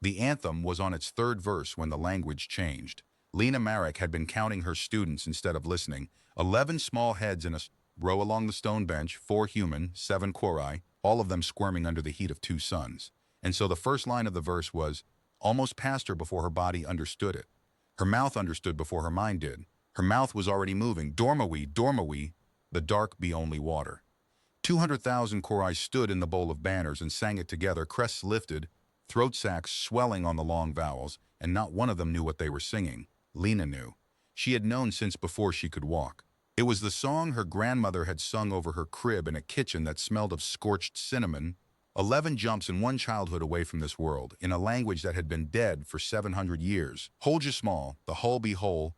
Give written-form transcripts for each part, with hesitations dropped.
The anthem was on its third verse when the language changed. Lena Marek had been counting her students instead of listening. 11 small heads in a row along the stone bench, 4 human, 7 quori, all of them squirming under the heat of 2 suns. And so the first line of the verse was, almost past her before her body understood it. Her mouth understood before her mind did. Her mouth was already moving. Dormawi, Dormawi, the dark be only water. 200,000 quori stood in the bowl of banners and sang it together, crests lifted, throat sacs swelling on the long vowels, and not one of them knew what they were singing. Lena knew. She had known since before she could walk. It was the song her grandmother had sung over her crib in a kitchen that smelled of scorched cinnamon. 11 jumps in one childhood away from this world, in a language that had been dead for 700 years. Hold you small, the hull be whole,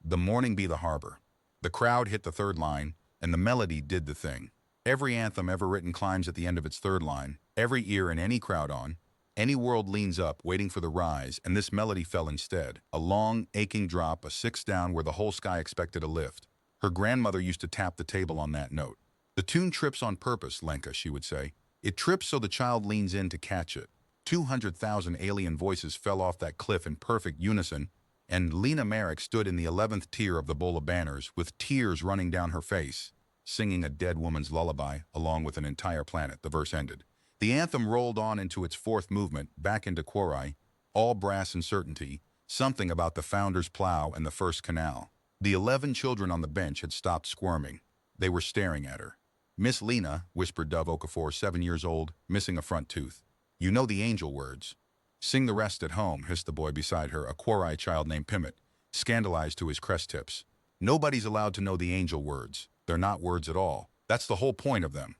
the morning be the harbor. The crowd hit the third line, and the melody did the thing. Every anthem ever written climbs at the end of its third line, every ear in any crowd on. Any world leans up, waiting for the rise, and this melody fell instead. A long, aching drop, a 6 down where the whole sky expected a lift. Her grandmother used to tap the table on that note. The tune trips on purpose, Lenka, she would say. It trips so the child leans in to catch it. 200,000 alien voices fell off that cliff in perfect unison, and Lena Marek stood in the 11th tier of the bowl of banners, with tears running down her face, singing a dead woman's lullaby, along with an entire planet. The verse ended. The anthem rolled on into its fourth movement, back into quori, all brass and certainty, something about the founder's plow and the first canal. The 11 children on the bench had stopped squirming. They were staring at her. Miss Lena, whispered Dove Okafor, 7 years old, missing a front tooth. You know the angel words. Sing the rest at home, hissed the boy beside her, a quori child named Pimmit, scandalized to his crest tips. Nobody's allowed to know the angel words. They're not words at all. That's the whole point of them.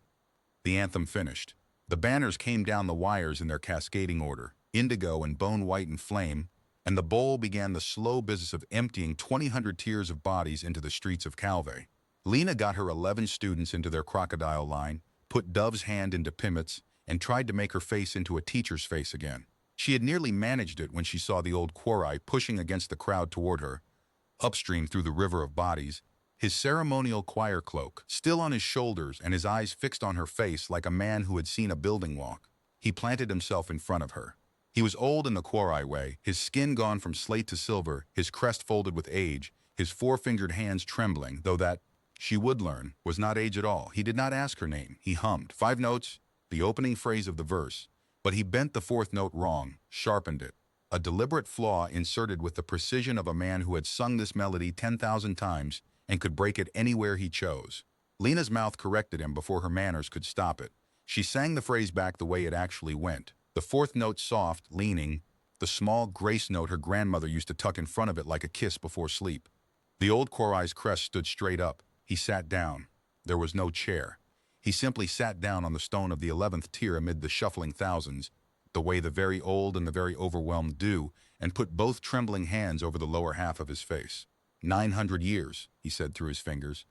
The anthem finished. The banners came down the wires in their cascading order, indigo and bone white and flame, and the bowl began the slow business of emptying 2,000 tiers of bodies into the streets of Calvé. Lena got her 11 students into their crocodile line, put Dove's hand into Pimmit's, and tried to make her face into a teacher's face again. She had nearly managed it when she saw the old quori pushing against the crowd toward her, upstream through the river of bodies, his ceremonial choir cloak still on his shoulders and his eyes fixed on her face like a man who had seen a building walk. He planted himself in front of her. He was old in the quori way, his skin gone from slate to silver, his crest folded with age, his 4-fingered hands trembling, though that, she would learn, was not age at all. He did not ask her name. He hummed 5 notes, the opening phrase of the verse, but he bent the 4th note wrong, sharpened it. A deliberate flaw inserted with the precision of a man who had sung this melody 10,000 times and could break it anywhere he chose. Lena's mouth corrected him before her manners could stop it. She sang the phrase back the way it actually went. The 4th note soft, leaning, the small grace note her grandmother used to tuck in front of it like a kiss before sleep. The old quori's crest stood straight up. He sat down. There was no chair. He simply sat down on the stone of the 11th tier amid the shuffling thousands, the way the very old and the very overwhelmed do, and put both trembling hands over the lower half of his face. 900 years, he said through his fingers.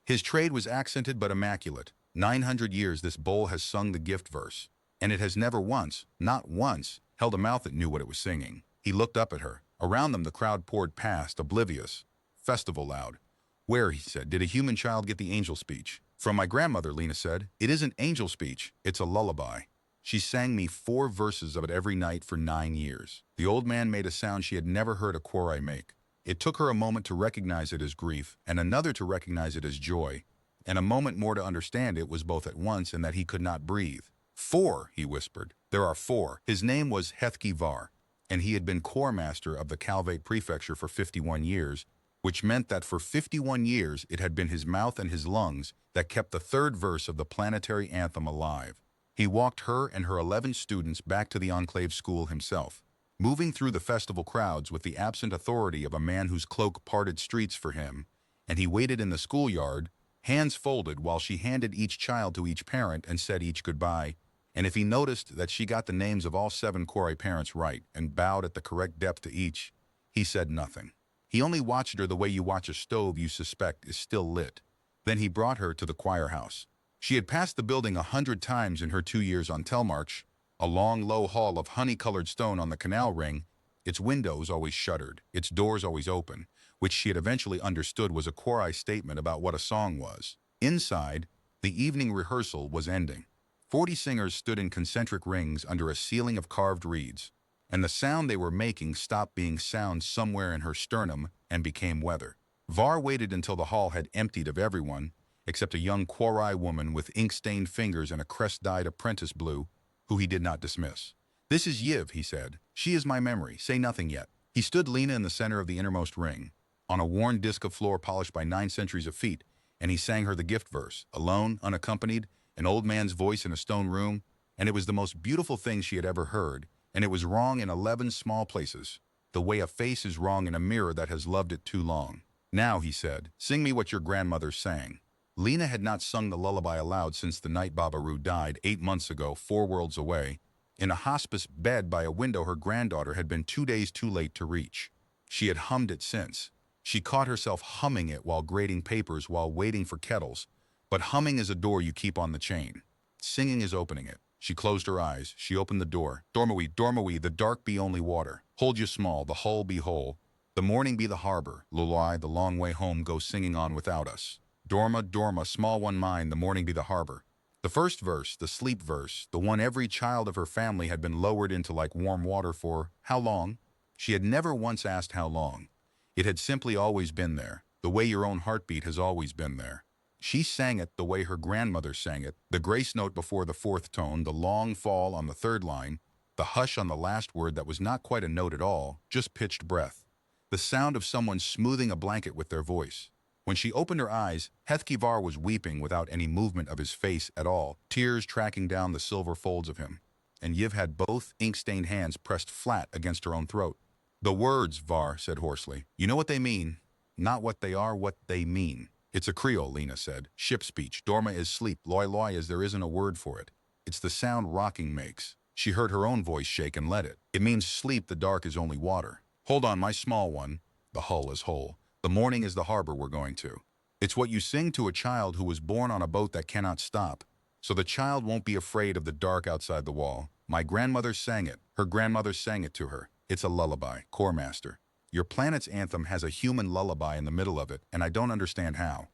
His trade was accented but immaculate. 900 years this bowl has sung the gift verse, and it has never once, not once, held a mouth that knew what it was singing. He looked up at her. Around them the crowd poured past, oblivious, festival loud. Where, he said, did a human child get the angel speech? From my grandmother, Lena said. It isn't angel speech, it's a lullaby. She sang me 4 verses of it every night for 9 years. The old man made a sound she had never heard a quori make. It took her a moment to recognize it as grief, and another to recognize it as joy, and a moment more to understand it was both at once and that he could not breathe. 4, he whispered. There are 4. His name was Hethki Var, and he had been corps master of the Calvé prefecture for 51 years, which meant that for 51 years it had been his mouth and his lungs that kept the 3rd verse of the planetary anthem alive. He walked her and her 11 students back to the Enclave school himself, moving through the festival crowds with the absent authority of a man whose cloak parted streets for him, and he waited in the schoolyard, hands folded while she handed each child to each parent and said each goodbye, and if he noticed that she got the names of all 7 quori parents right and bowed at the correct depth to each, he said nothing. He only watched her the way you watch a stove you suspect is still lit. Then he brought her to the choir house. She had passed the building 100 times in her 2 years on Telmarch, a long, low hall of honey-colored stone on the canal ring, its windows always shuttered, its doors always open, which she had eventually understood was a quori statement about what a song was. Inside, the evening rehearsal was ending. 40 singers stood in concentric rings under a ceiling of carved reeds. and the sound they were making stopped being sound somewhere in her sternum and became weather. Var waited until the hall had emptied of everyone, except a young quarry woman with ink-stained fingers and a crest-dyed apprentice blue, who he did not dismiss. "This is Yiv," he said. "She is my memory. Say nothing yet." He stood Lena in the center of the innermost ring, on a worn disc of floor polished by 9 centuries of feet, and he sang her the gift verse, alone, unaccompanied, an old man's voice in a stone room, and it was the most beautiful thing she had ever heard, and it was wrong in 11 small places, the way a face is wrong in a mirror that has loved it too long. "Now," he said, "sing me what your grandmother sang." Lena had not sung the lullaby aloud since the night Babaru died 8 months ago, 4 worlds away. In a hospice bed by a window her granddaughter had been 2 days too late to reach. She had hummed it since. She caught herself humming it while grading papers while waiting for kettles. But humming is a door you keep on the chain. Singing is opening it. She closed her eyes. She opened the door. "Dormawi, Dormawi, the dark be only water. Hold you small, the hull be whole. The morning be the harbor. Lullaby, the long way home go singing on without us. Dorma, Dorma, small one mine, the morning be the harbor." The first verse, the sleep verse, the one every child of her family had been lowered into like warm water for how long? She had never once asked how long. It had simply always been there, the way your own heartbeat has always been there. She sang it the way her grandmother sang it, the grace note before the 4th tone, the long fall on the 3rd line, the hush on the last word that was not quite a note at all, just pitched breath. The sound of someone smoothing a blanket with their voice. When she opened her eyes, Hethkivar was weeping without any movement of his face at all, tears tracking down the silver folds of him. And Yiv had both ink-stained hands pressed flat against her own throat. "The words," Var said hoarsely. "You know what they mean. Not what they are, what they mean." "It's a Creole," Lena said. "Ship speech. Dorma is sleep. Loy loy as there isn't a word for it. It's the sound rocking makes." She heard her own voice shake and let it. "It means sleep, the dark is only water. Hold on, my small one. The hull is whole. The morning is the harbor we're going to." It's what you sing to a child who was born on a boat that cannot stop, so the child won't be afraid of the dark outside the wall. My grandmother sang it. Her grandmother sang it to her. It's a lullaby, Core Master. Your planet's anthem has a human lullaby in the middle of it, and I don't understand how.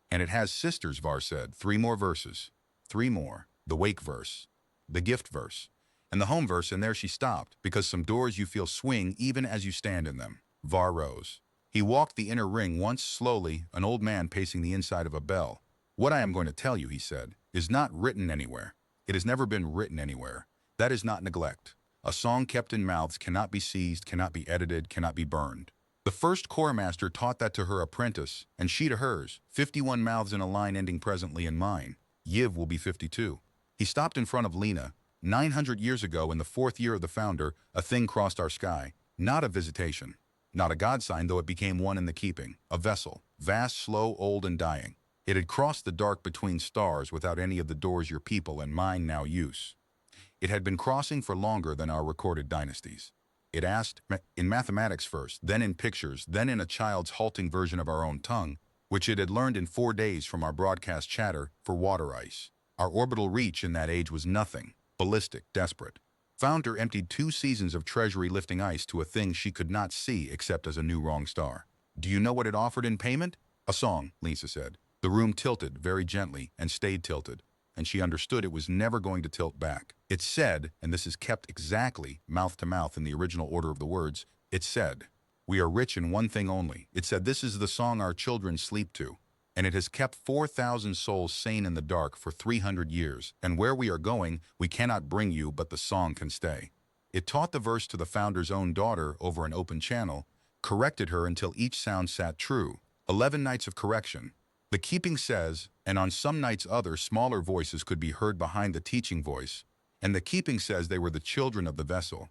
And it has sisters, Var said. 3 more verses. 3 more. The wake verse. The gift verse. And the home verse, and there she stopped, because some doors you feel swing even as you stand in them. Var rose. He walked the inner ring once slowly, an old man pacing the inside of a bell. "What I am going to tell you," he said, "is not written anywhere. It has never been written anywhere. That is not neglect. A song kept in mouths cannot be seized, cannot be edited, cannot be burned." The first Core Master taught that to her apprentice, and she to hers, 51 mouths in a line ending presently in mine. Yiv will be 52. He stopped in front of Lena. 900 years ago, in the 4th year of the Founder, a thing crossed our sky. Not a visitation. Not a god sign, though it became one in the keeping. A vessel. Vast, slow, old, and dying. It had crossed the dark between stars without any of the doors your people and mine now use. It had been crossing for longer than our recorded dynasties. It asked, in mathematics first, then in pictures, then in a child's halting version of our own tongue, which it had learned in 4 days from our broadcast chatter, for water ice. Our orbital reach in that age was nothing. Ballistic, desperate. Founder emptied 2 seasons of treasury lifting ice to a thing she could not see except as a new wrong star. "Do you know what it offered in payment?" "A song," Lisa said. The room tilted very gently and stayed tilted, and she understood it was never going to tilt back. It said, and this is kept exactly mouth to mouth in the original order of the words, it said, "We are rich in one thing only." It said, "This is the song our children sleep to." And it has kept 4,000 souls sane in the dark for 300 years, and where we are going, we cannot bring you, but the song can stay. It taught the verse to the Founder's own daughter over an open channel, corrected her until each sound sat true. 11 nights of correction. The keeping says, and on some nights other smaller voices could be heard behind the teaching voice, and the keeping says they were the children of the vessel.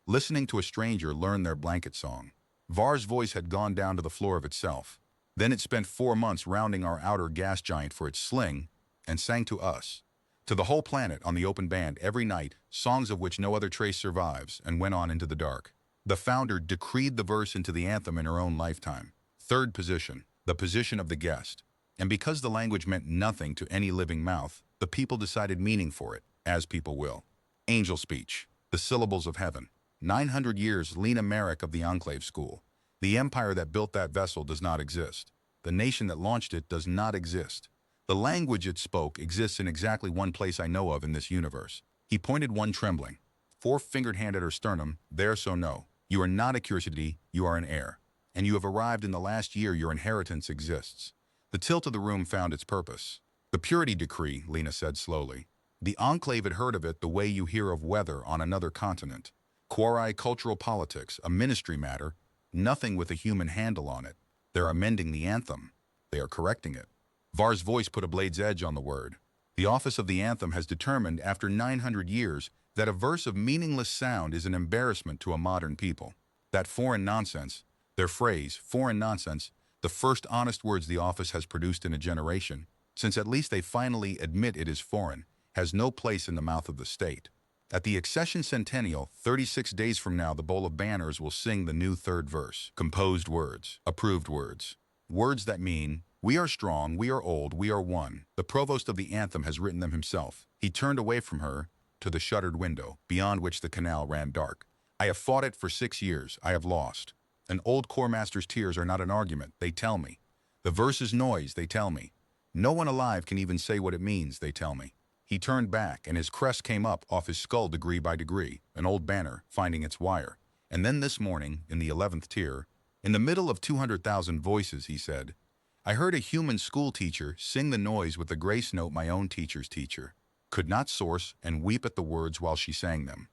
Listening to a stranger learn their blanket song. Var's voice had gone down to the floor of itself. Then it spent 4 months rounding our outer gas giant for its sling, and sang to us, to the whole planet on the open band every night, songs of which no other trace survives, and went on into the dark. The Founder decreed the verse into the anthem in her own lifetime. 3rd position, the position of the guest. And because the language meant nothing to any living mouth, the people decided meaning for it, as people will. Angel speech, the syllables of heaven. 900 years, Lena Merrick of the Enclave School. The empire that built that vessel does not exist. The nation that launched it does not exist. The language it spoke exists in exactly one place I know of in this universe. He pointed one trembling. four-fingered hand at her sternum, there so no. You are not a curiosity, you are an heir. And you have arrived in the last year your inheritance exists. The tilt of the room found its purpose. The purity decree, Lena said slowly. The enclave had heard of it the way you hear of weather on another continent. Quarai cultural politics, a ministry matter, nothing with a human handle on it. They're amending the anthem. They are correcting it. Var's voice put a blade's edge on the word. The office of the anthem has determined after 900 years that a verse of meaningless sound is an embarrassment to a modern people. That foreign nonsense, their phrase, foreign nonsense, the first honest words the office has produced in a generation, since at least they finally admit it is foreign, has no place in the mouth of the state. At the accession centennial, 36 days from now, the Bowl of Banners will sing the new third verse. Composed words, approved words. Words that mean, we are strong, we are old, we are one. The provost of the anthem has written them himself. He turned away from her to the shuttered window, beyond which the canal ran dark. I have fought it for 6 years. I have lost. An old corps master's tears are not an argument, they tell me. The verse is noise, they tell me. No one alive can even say what it means, they tell me. He turned back, and his crest came up off his skull degree by degree, an old banner, finding its wire. And then this morning, in the 11th tier, in the middle of 200,000 voices, he said, I heard a human schoolteacher sing the noise with the grace note my own teacher's teacher could not source and weep at the words while she sang them.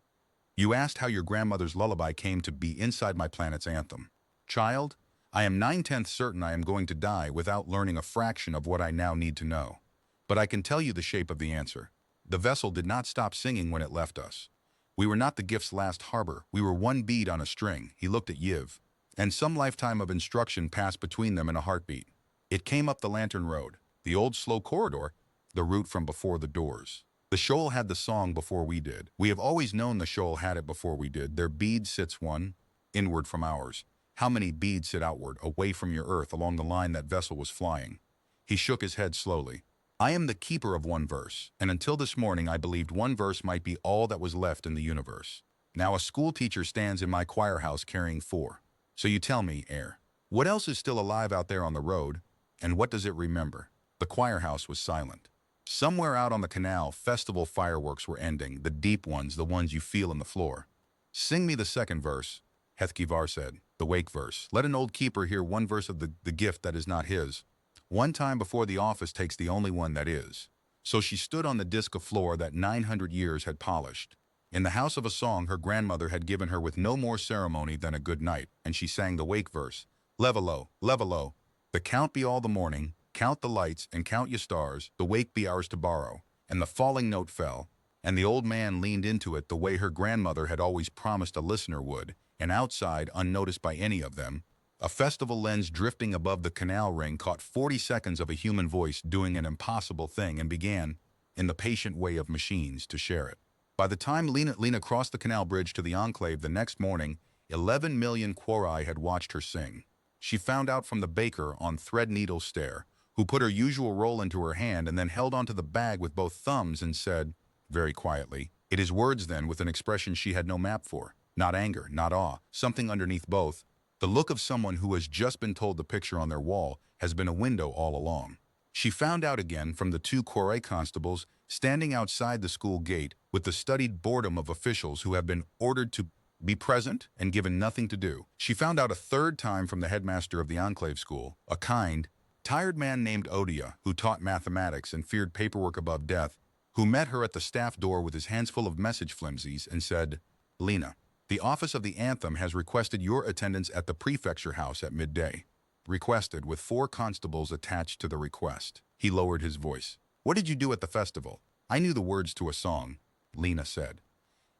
You asked how your grandmother's lullaby came to be inside my planet's anthem. Child, I am 9/10 certain I am going to die without learning a fraction of what I now need to know. But I can tell you the shape of the answer. The vessel did not stop singing when it left us. We were not the gift's last harbor. We were one bead on a string. He looked at Yiv. And some lifetime of instruction passed between them in a heartbeat. It came up the lantern road, the old slow corridor, the route from before the doors. The shoal had the song before we did. We have always known the shoal had it before we did. Their bead sits one, inward from ours. How many beads sit outward, away from your earth, along the line that vessel was flying? He shook his head slowly. I am the keeper of one verse, and until this morning I believed one verse might be all that was left in the universe. Now a schoolteacher stands in my choir house carrying 4. So you tell me, heir, what else is still alive out there on the road, and what does it remember? The choir house was silent. Somewhere out on the canal, festival fireworks were ending, the deep ones, the ones you feel in the floor. Sing me the second verse, Hethkivar said, the wake verse. Let an old keeper hear one verse of the gift that is not his. One time before the office takes the only one that is. So she stood on the disc of floor that 900 years had polished. In the house of a song her grandmother had given her with no more ceremony than a good night, and she sang the wake verse. Levelo, levelo. The count be all the morning, count the lights and count your stars, the wake be ours to borrow. And the falling note fell, and the old man leaned into it the way her grandmother had always promised a listener would, and outside, unnoticed by any of them, a festival lens drifting above the canal ring caught 40 seconds of a human voice doing an impossible thing and began, in the patient way of machines, to share it. By the time Lena crossed the canal bridge to the enclave the next morning, 11 million quarai had watched her sing. She found out from the baker on Threadneedle Stair, who put her usual roll into her hand and then held onto the bag with both thumbs and said, very quietly, it is words then with an expression she had no map for. Not anger, not awe, something underneath both. The look of someone who has just been told the picture on their wall has been a window all along. She found out again from the 2 Quarai constables standing outside the school gate with the studied boredom of officials who have been ordered to be present and given nothing to do. She found out a third time from the headmaster of the enclave school, a kind, tired man named Odia, who taught mathematics and feared paperwork above death, who met her at the staff door with his hands full of message flimsies and said, Lena, the office of the anthem has requested your attendance at the prefecture house at midday. Requested, with 4 constables attached to the request. He lowered his voice. What did you do at the festival? I knew the words to a song, Lena said.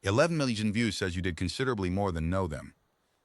11 million views says you did considerably more than know them.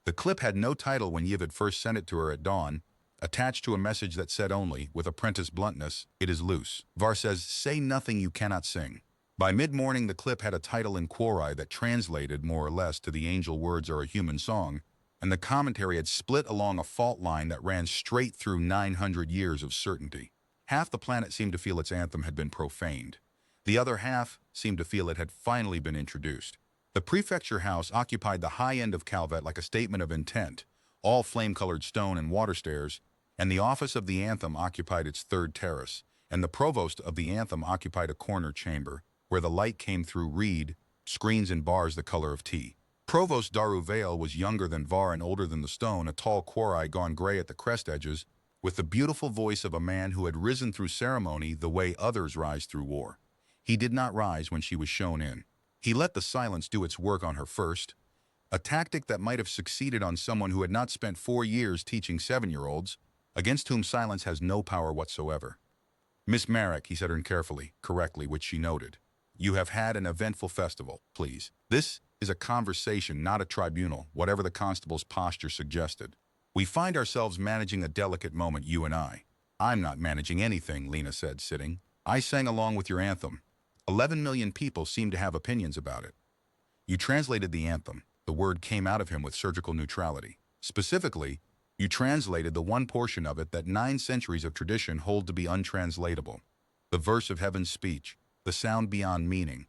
The clip had no title when Yiv had first sent it to her at dawn, attached to a message that said only, with apprentice bluntness, it is loose. Var says, say nothing you cannot sing. By mid-morning, the clip had a title in Quarai that translated, more or less, to the angel words are a human song, and the commentary had split along a fault line that ran straight through 900 years of certainty. Half the planet seemed to feel its anthem had been profaned. The other half seemed to feel it had finally been introduced. The prefecture house occupied the high end of Calvet like a statement of intent, all flame-colored stone and water stairs, and the office of the anthem occupied its 3rd terrace, and the provost of the anthem occupied a corner chamber, where the light came through reed screens and bars the color of tea. Provost Daru Vale was younger than Var and older than the stone, a tall quarry gone gray at the crest edges, with the beautiful voice of a man who had risen through ceremony the way others rise through war. He did not rise when she was shown in. He let the silence do its work on her first, a tactic that might have succeeded on someone who had not spent 4 years teaching 7-year-olds, against whom silence has no power whatsoever. "Miss Merrick," he said carefully, correctly, which she noted. "You have had an eventful festival, please. This is a conversation, not a tribunal, whatever the constable's posture suggested. We find ourselves managing a delicate moment, you and I." "I'm not managing anything," Lena said, sitting. "I sang along with your anthem. 11 million people seem to have opinions about it." "You translated the anthem." The word came out of him with surgical neutrality. "Specifically, you translated the one portion of it that 9 centuries of tradition hold to be untranslatable. The verse of heaven's speech, the sound beyond meaning.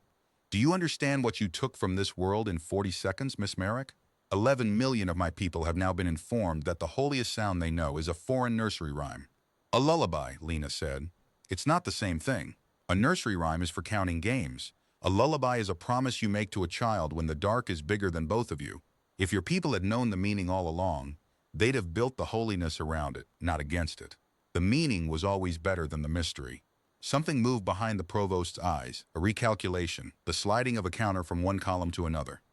Do you understand what you took from this world in 40 seconds, Miss Merrick? 11 million of my people have now been informed that the holiest sound they know is a foreign nursery rhyme." "A lullaby," Lena said. "It's not the same thing. A nursery rhyme is for counting games. A lullaby is a promise you make to a child when the dark is bigger than both of you. If your people had known the meaning all along, they'd have built the holiness around it, not against it. The meaning was always better than the mystery." Something moved behind the provost's eyes, a recalculation, the sliding of a counter from one column to another.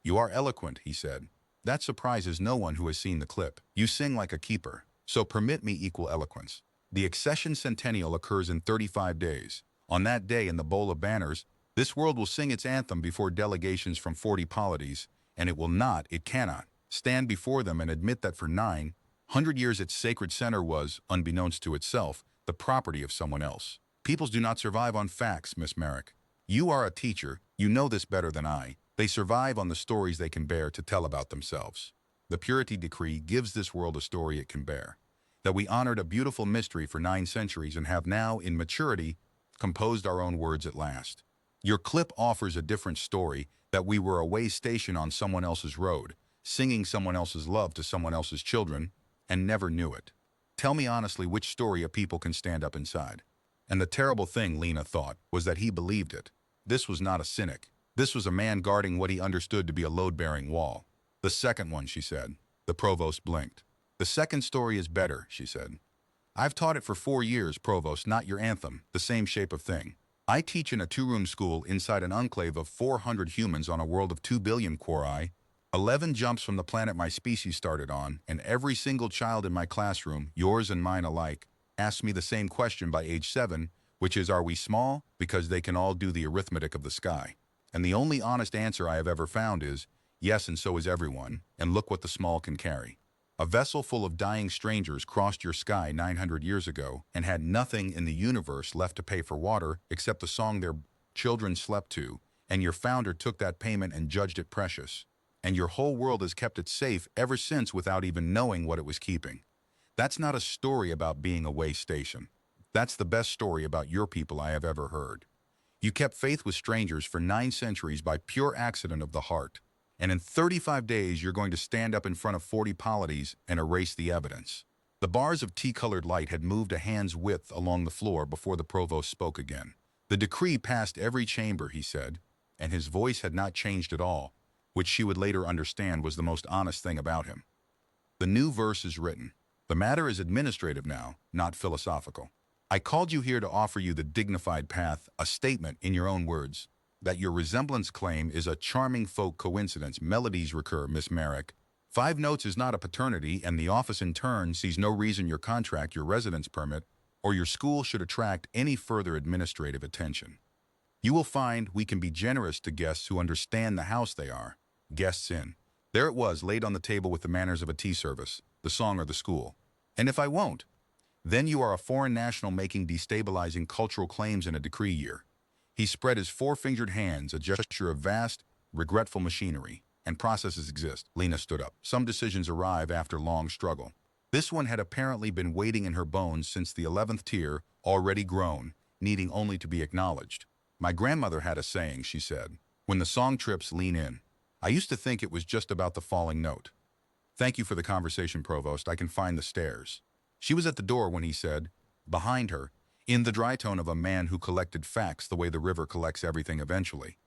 "You are eloquent," he said. "That surprises no one who has seen the clip. You sing like a keeper. So permit me equal eloquence. The accession centennial occurs in 35 days. On that day, in the Bowl of Banners, this world will sing its anthem before delegations from 40 polities, and it cannot, stand before them and admit that for 900 years its sacred center was, unbeknownst to itself, the property of someone else. Peoples do not survive on facts, Miss Merrick. You are a teacher, you know this better than I. They survive on the stories they can bear to tell about themselves. The purity decree gives this world a story it can bear. That we honored a beautiful mystery for 9 centuries and have now, in maturity, composed our own words at last. Your clip offers a different story, that we were a way station on someone else's road, singing someone else's love to someone else's children, and never knew it. Tell me honestly which story a people can stand up inside." And the terrible thing, Lena thought, was that he believed it. This was not a cynic. This was a man guarding what he understood to be a load-bearing wall. "The second one," she said. The provost blinked. "The second story is better," she said. "I've taught it for 4 years, Provost, not your anthem, the same shape of thing. I teach in a 2-room school inside an enclave of 400 humans on a world of 2 billion quori, 11 jumps from the planet my species started on, and every single child in my classroom, yours and mine alike, asks me the same question by age 7, which is, are we small? Because they can all do the arithmetic of the sky. And the only honest answer I have ever found is, yes, and so is everyone, and look what the small can carry. A vessel full of dying strangers crossed your sky 900 years ago and had nothing in the universe left to pay for water except the song their children slept to, and your founder took that payment and judged it precious. And your whole world has kept it safe ever since without even knowing what it was keeping. That's not a story about being a way station. That's the best story about your people I have ever heard. You kept faith with strangers for 9 centuries by pure accident of the heart. And in 35 days, you're going to stand up in front of 40 polities and erase the evidence." The bars of tea-colored light had moved a hand's width along the floor before the provost spoke again. "The decree passed every chamber," he said, and his voice had not changed at all, which she would later understand was the most honest thing about him. "The new verse is written. The matter is administrative now, not philosophical. I called you here to offer you the dignified path, a statement in your own words. That your resemblance claim is a charming folk coincidence. Melodies recur, Miss Merrick. 5 notes is not a paternity, and the office in turn sees no reason your contract, your residence permit, or your school should attract any further administrative attention. You will find we can be generous to guests who understand the house they are. Guests in." There it was, laid on the table with the manners of a tea service, the song or the school. "And if I won't? Then you are a foreign national making destabilizing cultural claims in a decree year." He spread his 4-fingered hands, a gesture of vast, regretful machinery. "And processes exist." Lena stood up. "Some decisions arrive after long struggle." This one had apparently been waiting in her bones since the 11th tier, already grown, needing only to be acknowledged. "My grandmother had a saying," she said. "When the song trips, lean in. I used to think it was just about the falling note." "Thank you for the conversation, Provost. I can find the stairs." She was at the door when he said, behind her, in the dry tone of a man who collected facts the way the river collects everything eventually,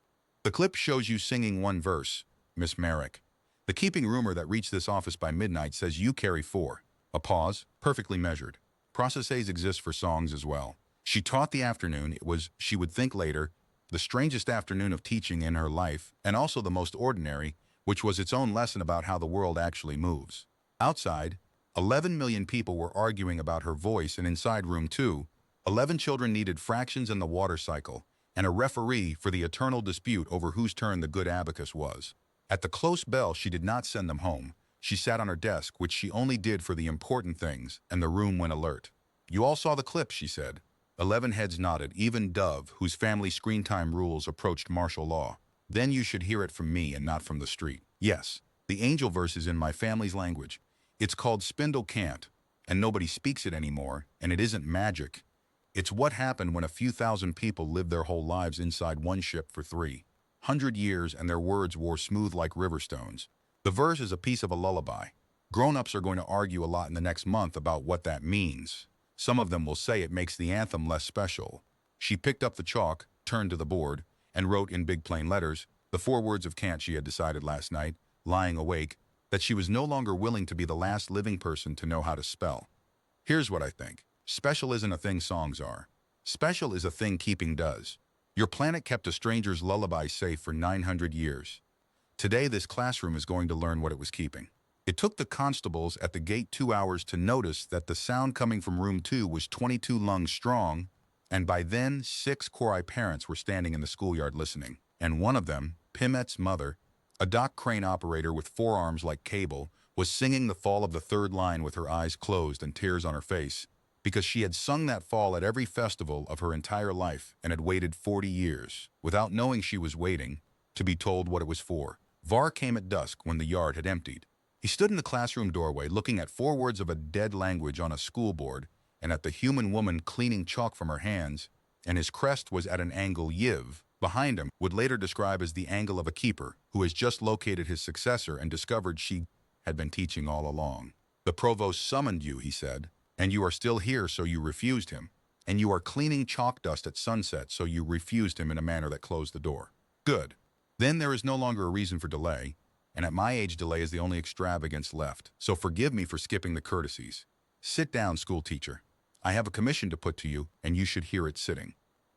The clip shows you singing one verse, Miss Merrick. The keeping rumor that reached this office by midnight says you carry four. A pause, perfectly measured. Processes exist for songs as well. She taught the afternoon. It was, she would think later, the strangest afternoon of teaching in her life, and also the most ordinary, which was its own lesson about how the world actually moves. Outside, 11 million people were arguing about her voice, and inside room 2, 11 children needed fractions in the water cycle, and a referee for the eternal dispute over whose turn the good abacus was. At the close bell, she did not send them home. She sat on her desk, which she only did for the important things, and the room went alert. "You all saw the clip," she said. 11 heads nodded, even Dove, whose family screen time rules approached martial law. "Then you should hear it from me and not from the street." Yes, the angel verse is in my family's language. It's called Spindle Can't, and nobody speaks it anymore, and it isn't magic. It's what happened when a few thousand people lived their whole lives inside one ship for 300 years, and their words wore smooth like river stones. The verse is a piece of a lullaby. Grown-ups are going to argue a lot in the next month about what that means. Some of them will say it makes the anthem less special. She picked up the chalk, turned to the board, and wrote in big plain letters the 4 words of Can't she had decided last night, lying awake, that she was no longer willing to be the last living person to know how to spell. Here's what I think. Special isn't a thing songs are. Special is a thing keeping does. Your planet kept a stranger's lullaby safe for 900 years. Today, this classroom is going to learn what it was keeping. It took the constables at the gate 2 hours to notice that the sound coming from room 2 was 22 lungs strong, and by then 6 Korai parents were standing in the schoolyard listening. And one of them, Pimet's mother, a dock crane operator with forearms like cable, was singing the fall of the 3rd line with her eyes closed and tears on her face, because she had sung that fall at every festival of her entire life and had waited 40 years, without knowing she was waiting, to be told what it was for. Var came at dusk when the yard had emptied. He stood in the classroom doorway looking at 4 words of a dead language on a school board and at the human woman cleaning chalk from her hands, and his crest was at an angle Yiv, behind him, would later describe as the angle of a keeper who has just located his successor and discovered she had been teaching all along. "The provost summoned you," he said, "and you are still here, so you refused him. And you are cleaning chalk dust at sunset, so you refused him in a manner that closed the door. Good. Then there is no longer a reason for delay, and at my age delay is the only extravagance left, so forgive me for skipping the courtesies. Sit down, school teacher. I have a commission to put to you, and you should hear it sitting."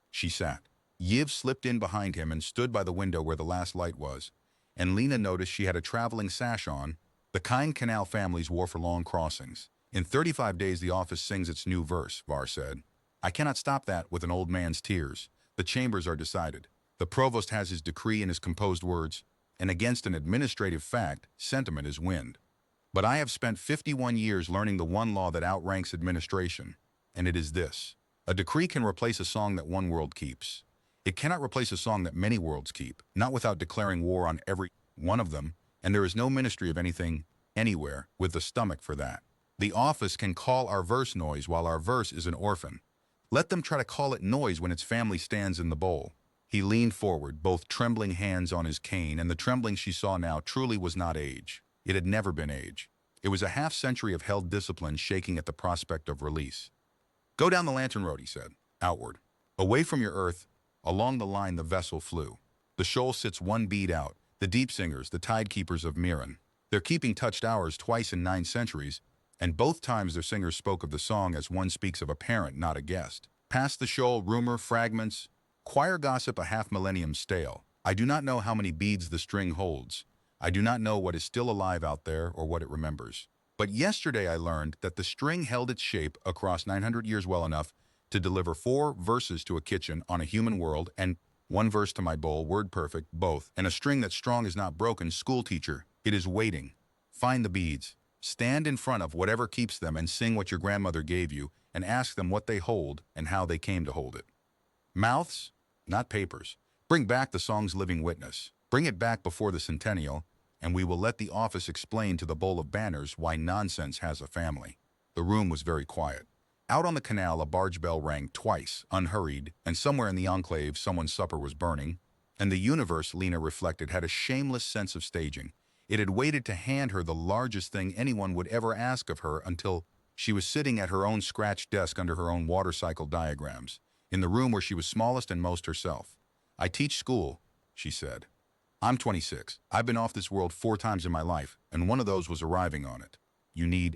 She sat. Yiv slipped in behind him and stood by the window where the last light was, and Lena noticed she had a traveling sash on, the kind canal families wore for long crossings. "In 35 days the office sings its new verse," Var said. "I cannot stop that with an old man's tears. The chambers are decided. The provost has his decree in his composed words, and against an administrative fact, sentiment is wind. But I have spent 51 years learning the one law that outranks administration, and it is this. A decree can replace a song that one world keeps. It cannot replace a song that many worlds keep, not without declaring war on every one of them, and there is no ministry of anything, anywhere, with the stomach for that. The office can call our verse noise while our verse is an orphan. Let them try to call it noise when its family stands in the bowl." He leaned forward, both trembling hands on his cane, and the trembling she saw now truly was not age. It had never been age. It was a half-century of held discipline shaking at the prospect of release. "Go down the lantern road," he said, "outward. Away from your earth, along the line the vessel flew. The shoal sits 1 bead out, the deep singers, the tidekeepers of Miran. Their keeping touched ours twice in 9 centuries, and both times their singers spoke of the song as one speaks of a parent, not a guest. Past the shoal, rumor, fragments, choir gossip a half-millennium stale. I do not know how many beads the string holds. I do not know what is still alive out there or what it remembers. But yesterday I learned that the string held its shape across 900 years well enough to deliver 4 verses to a kitchen on a human world and 1 verse to my bowl, word perfect, both, and a string that strong is not broken. School teacher, it is waiting. Find the beads. Stand in front of whatever keeps them and sing what your grandmother gave you and ask them what they hold and how they came to hold it. Mouths, not papers. Bring back the song's living witness. Bring it back before the centennial, and we will let the office explain to the bowl of banners why nonsense has a family." The room was very quiet. Out on the canal, a barge bell rang twice, unhurried, and somewhere in the enclave someone's supper was burning. And the universe, Lena reflected, had a shameless sense of staging. It had waited to hand her the largest thing anyone would ever ask of her until she was sitting at her own scratched desk under her own water cycle diagrams, in the room where she was smallest and most herself. "I teach school," she said. I'm 26. I've been off this world 4 times in my life, and one of those was arriving on it.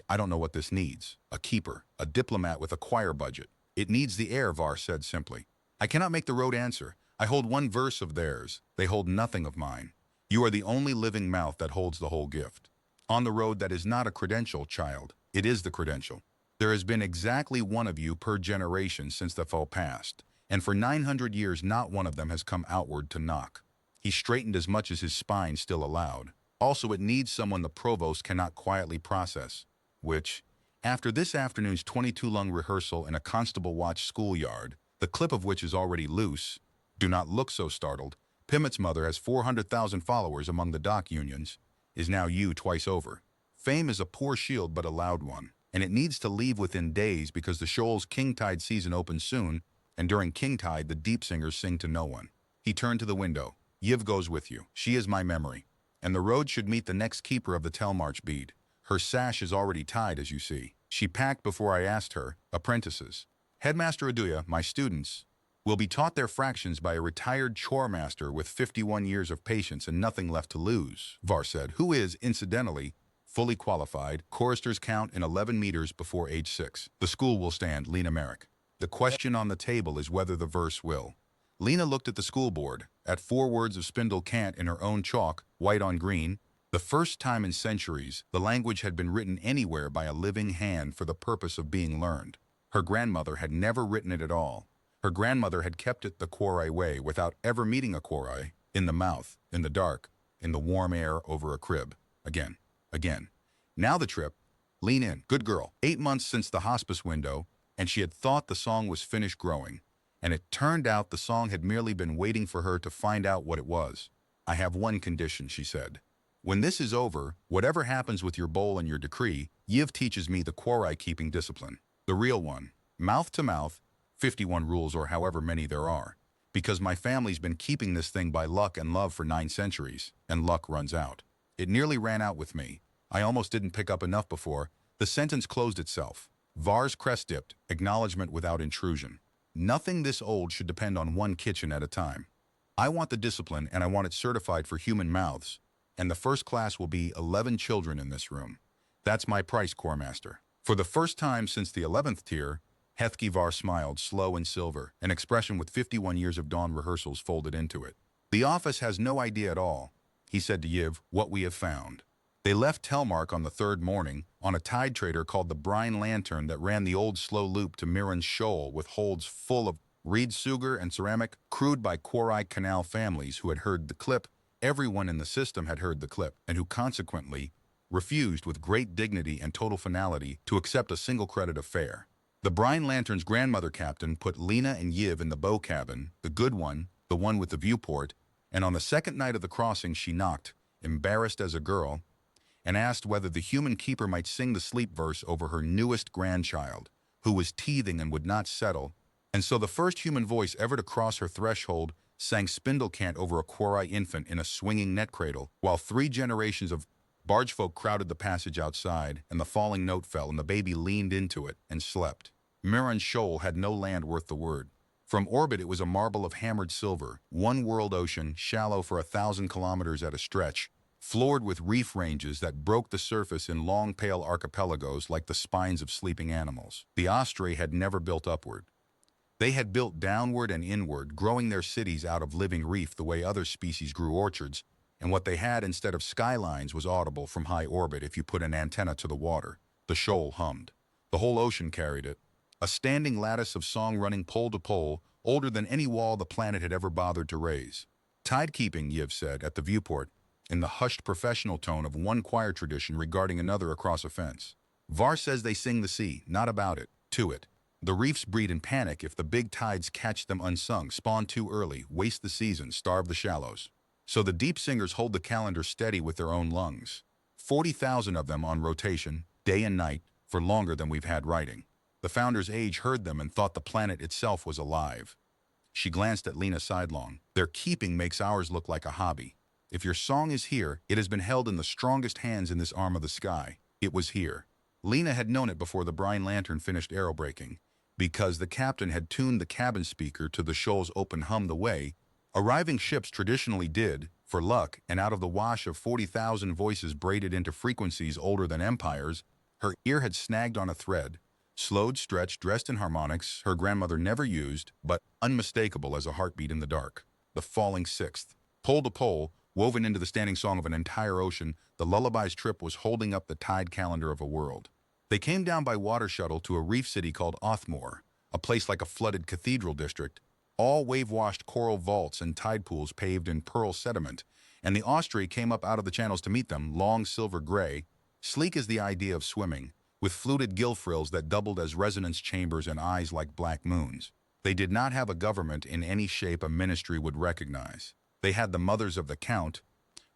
I don't know what this needs. A keeper, a diplomat with a choir budget. It needs the air, Var said simply. I cannot make the road answer. I hold one verse of theirs. They hold nothing of mine. You are the only living mouth that holds the whole gift. On the road that is not a credential, child. It is the credential. There has been exactly one of you per generation since the fall passed, and for 900 years not one of them has come outward to knock. He straightened as much as his spine still allowed. Also, it needs someone the provost cannot quietly process, which, after this afternoon's 22-lung rehearsal in a constable watch schoolyard, the clip of which is already loose, do not look so startled, Pimett's mother has 400,000 followers among the dock unions, is now you twice over. Fame is a poor shield but a loud one, and it needs to leave within days because the Shoal's Kingtide season opens soon, and during Kingtide the deep singers sing to no one. He turned to the window. Yiv goes with you. She is my memory. And the road should meet the next keeper of the Telmarch bead. Her sash is already tied, as you see. She packed before I asked her, apprentices. Headmaster Aduya, my students, will be taught their fractions by a retired chore master with 51 years of patience and nothing left to lose, Var said, who is, incidentally, fully qualified. Choristers count in 11 meters before age 6. The school will stand, Lena Merrick. The question on the table is whether the verse will. Lena looked at the school board, at 4 words of Spindle Cant in her own chalk, white on green. The first time in centuries, the language had been written anywhere by a living hand for the purpose of being learned. Her grandmother had never written it at all. Her grandmother had kept it the Quorai way without ever meeting a Quorai, in the mouth, in the dark, in the warm air over a crib. Again. Now the trip. Lean in, good girl. 8 months since the hospice window, and she had thought the song was finished growing. And it turned out the song had merely been waiting for her to find out what it was. I have one condition, she said. When this is over, whatever happens with your bowl and your decree, Yiv teaches me the Quorai keeping discipline. The real one. Mouth to mouth, 51 rules or however many there are. Because my family's been keeping this thing by luck and love for 9 centuries, and luck runs out. It nearly ran out with me. I almost didn't pick up enough before. The sentence closed itself. Var's crest dipped, acknowledgement without intrusion. Nothing this old should depend on one kitchen at a time. I want the discipline and I want it certified for human mouths. And the first class will be 11 children in this room. That's my price, Corps Master. For the first time since the 11th tier, Hethki Var smiled, slow and silver, an expression with 51 years of dawn rehearsals folded into it. The office has no idea at all, he said to Yiv, what we have found. They left Telmark on the 3rd morning on a tide trader called the Brine Lantern that ran the old slow loop to Mirren's Shoal with holds full of reed sugar and ceramic crewed by Quorai Canal families who had heard the clip. Everyone in the system had heard the clip and who consequently refused with great dignity and total finality to accept a single credit of fare. The Brine Lantern's grandmother captain put Lena and Yiv in the bow cabin, the good one, the one with the viewport, and on the 2nd night of the crossing she knocked, embarrassed as a girl, and asked whether the human keeper might sing the sleep verse over her newest grandchild, who was teething and would not settle, and so the first human voice ever to cross her threshold sang Spindle Cant over a Quorai infant in a swinging net cradle, while 3 generations of bargefolk crowded the passage outside, and the falling note fell, and the baby leaned into it and slept. Mirren's Shoal had no land worth the word. From orbit it was a marble of hammered silver, one world ocean, shallow for 1,000 kilometers at a stretch, floored with reef ranges that broke the surface in long pale archipelagos like the spines of sleeping animals. The Ostre had never built upward. They had built downward and inward, growing their cities out of living reef the way other species grew orchards, and what they had instead of skylines was audible from high orbit if you put an antenna to the water. The shoal hummed. The whole ocean carried it. A standing lattice of song running pole to pole, older than any wall the planet had ever bothered to raise. Tidekeeping, Yiv said, at the viewport, in the hushed professional tone of one choir tradition regarding another across a fence. Var says they sing the sea, not about it, to it. The reefs breed in panic if the big tides catch them unsung, spawn too early, waste the season, starve the shallows. So the deep singers hold the calendar steady with their own lungs. 40,000 of them on rotation, day and night, for longer than we've had writing. The founder's age heard them and thought the planet itself was alive. She glanced at Lena sidelong. Their keeping makes ours look like a hobby. If your song is here, it has been held in the strongest hands in this arm of the sky. It was here. Lena had known it before the Brine Lantern finished aerobraking, because the captain had tuned the cabin speaker to the shoal's open hum the way Arriving ships traditionally did, for luck, and out of the wash of 40,000 voices braided into frequencies older than empires, her ear had snagged on a thread, slowed, stretched, dressed in harmonics her grandmother never used, but unmistakable as a heartbeat in the dark. The falling sixth. Pole to pole, woven into the standing song of an entire ocean, the Lullaby's trip was holding up the tide calendar of a world. They came down by water shuttle to a reef city called Othmore, a place like a flooded cathedral district, all wave-washed coral vaults and tide pools paved in pearl sediment, and the osprey came up out of the channels to meet them, long silver gray, sleek as the idea of swimming, with fluted gill frills that doubled as resonance chambers and eyes like black moons. They did not have a government in any shape a ministry would recognize. They had the mothers of the Count,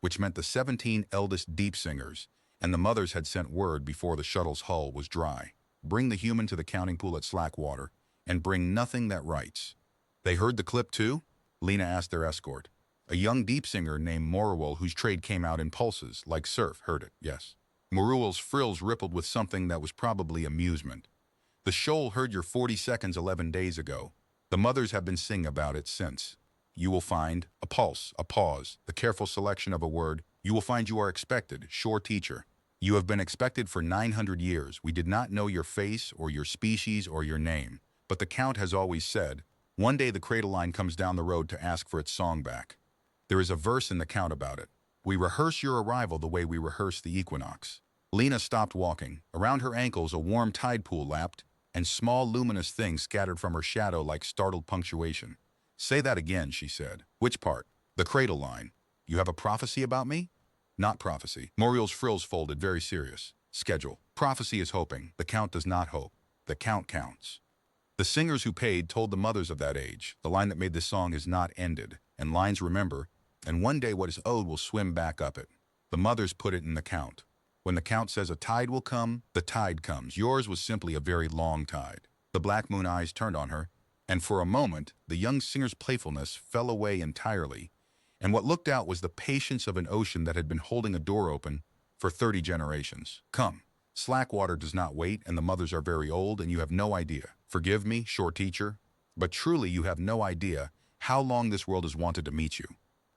which meant the 17 eldest deep singers, and the mothers had sent word before the shuttle's hull was dry. Bring the human to the counting pool at Slackwater, and bring nothing that writes. They heard the clip too? Lena asked their escort. A young deep singer named Moruel, whose trade came out in pulses, like surf, heard it, yes. Moruel's frills rippled with something that was probably amusement. The shoal heard your 40 seconds 11 days ago. The mothers have been singing about it since. You will find a pulse, a pause, the careful selection of a word. You will find you are expected, sure teacher. You have been expected for 900 years. We did not know your face or your species or your name. But the Count has always said, one day the cradle line comes down the road to ask for its song back. There is a verse in the Count about it. We rehearse your arrival the way we rehearse the equinox. Lena stopped walking. Around her ankles a warm tide pool lapped, and small luminous things scattered from her shadow like startled punctuation. Say that again, she said. Which part? The cradle line. You have a prophecy about me? Not prophecy. Muriel's frills folded, very serious. Schedule. Prophecy is hoping. The Count does not hope. The Count counts. The singers who paid told the mothers of that age, the line that made this song is not ended, and lines remember, and one day what is owed will swim back up it. The mothers put it in the Count. When the Count says a tide will come, the tide comes. Yours was simply a very long tide. The black moon eyes turned on her, and for a moment, the young singer's playfulness fell away entirely, and what looked out was the patience of an ocean that had been holding a door open for 30 generations. Come. Slackwater does not wait, and the mothers are very old, and you have no idea. Forgive me, short teacher, but truly you have no idea how long this world has wanted to meet you.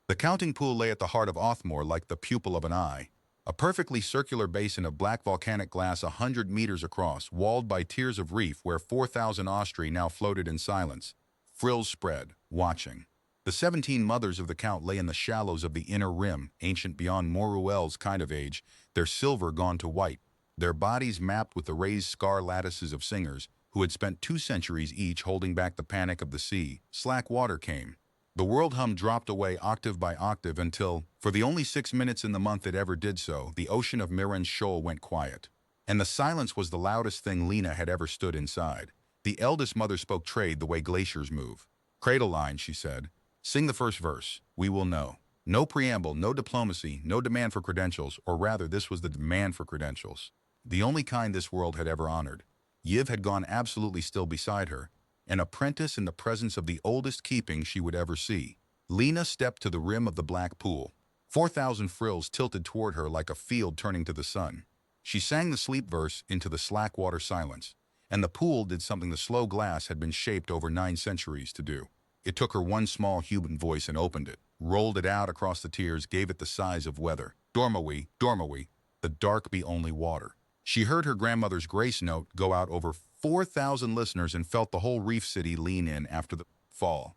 The counting pool lay at the heart of Othmore like the pupil of an eye, a perfectly circular basin of black volcanic glass 100 meters across, walled by tiers of reef where 4,000 osprey now floated in silence, frills spread, watching. The 17 mothers of the Count lay in the shallows of the inner rim, ancient beyond Moruel's kind of age, their silver gone to white, their bodies mapped with the raised scar lattices of singers who had spent 2 centuries each holding back the panic of the sea. Slack water came. The world hum dropped away octave by octave until, for the only 6 minutes in the month it ever did so, the ocean of Mirren's shoal went quiet. And the silence was the loudest thing Lena had ever stood inside. The eldest mother spoke trade the way glaciers move. Cradle line, she said. Sing the first verse. We will know. No preamble, no diplomacy, no demand for credentials, or rather this was the demand for credentials. The only kind this world had ever honored. Yiv had gone absolutely still beside her, an apprentice in the presence of the oldest keeping she would ever see. Lena stepped to the rim of the black pool. 4,000 frills tilted toward her like a field turning to the sun. She sang the sleep verse into the slack water silence, and the pool did something the slow glass had been shaped over 9 centuries to do. It took her one small human voice and opened it, rolled it out across the tiers, gave it the size of weather. Dormawi, Dormawi, the dark be only water. She heard her grandmother's grace note go out over 4,000 listeners and felt the whole reef city lean in after the fall.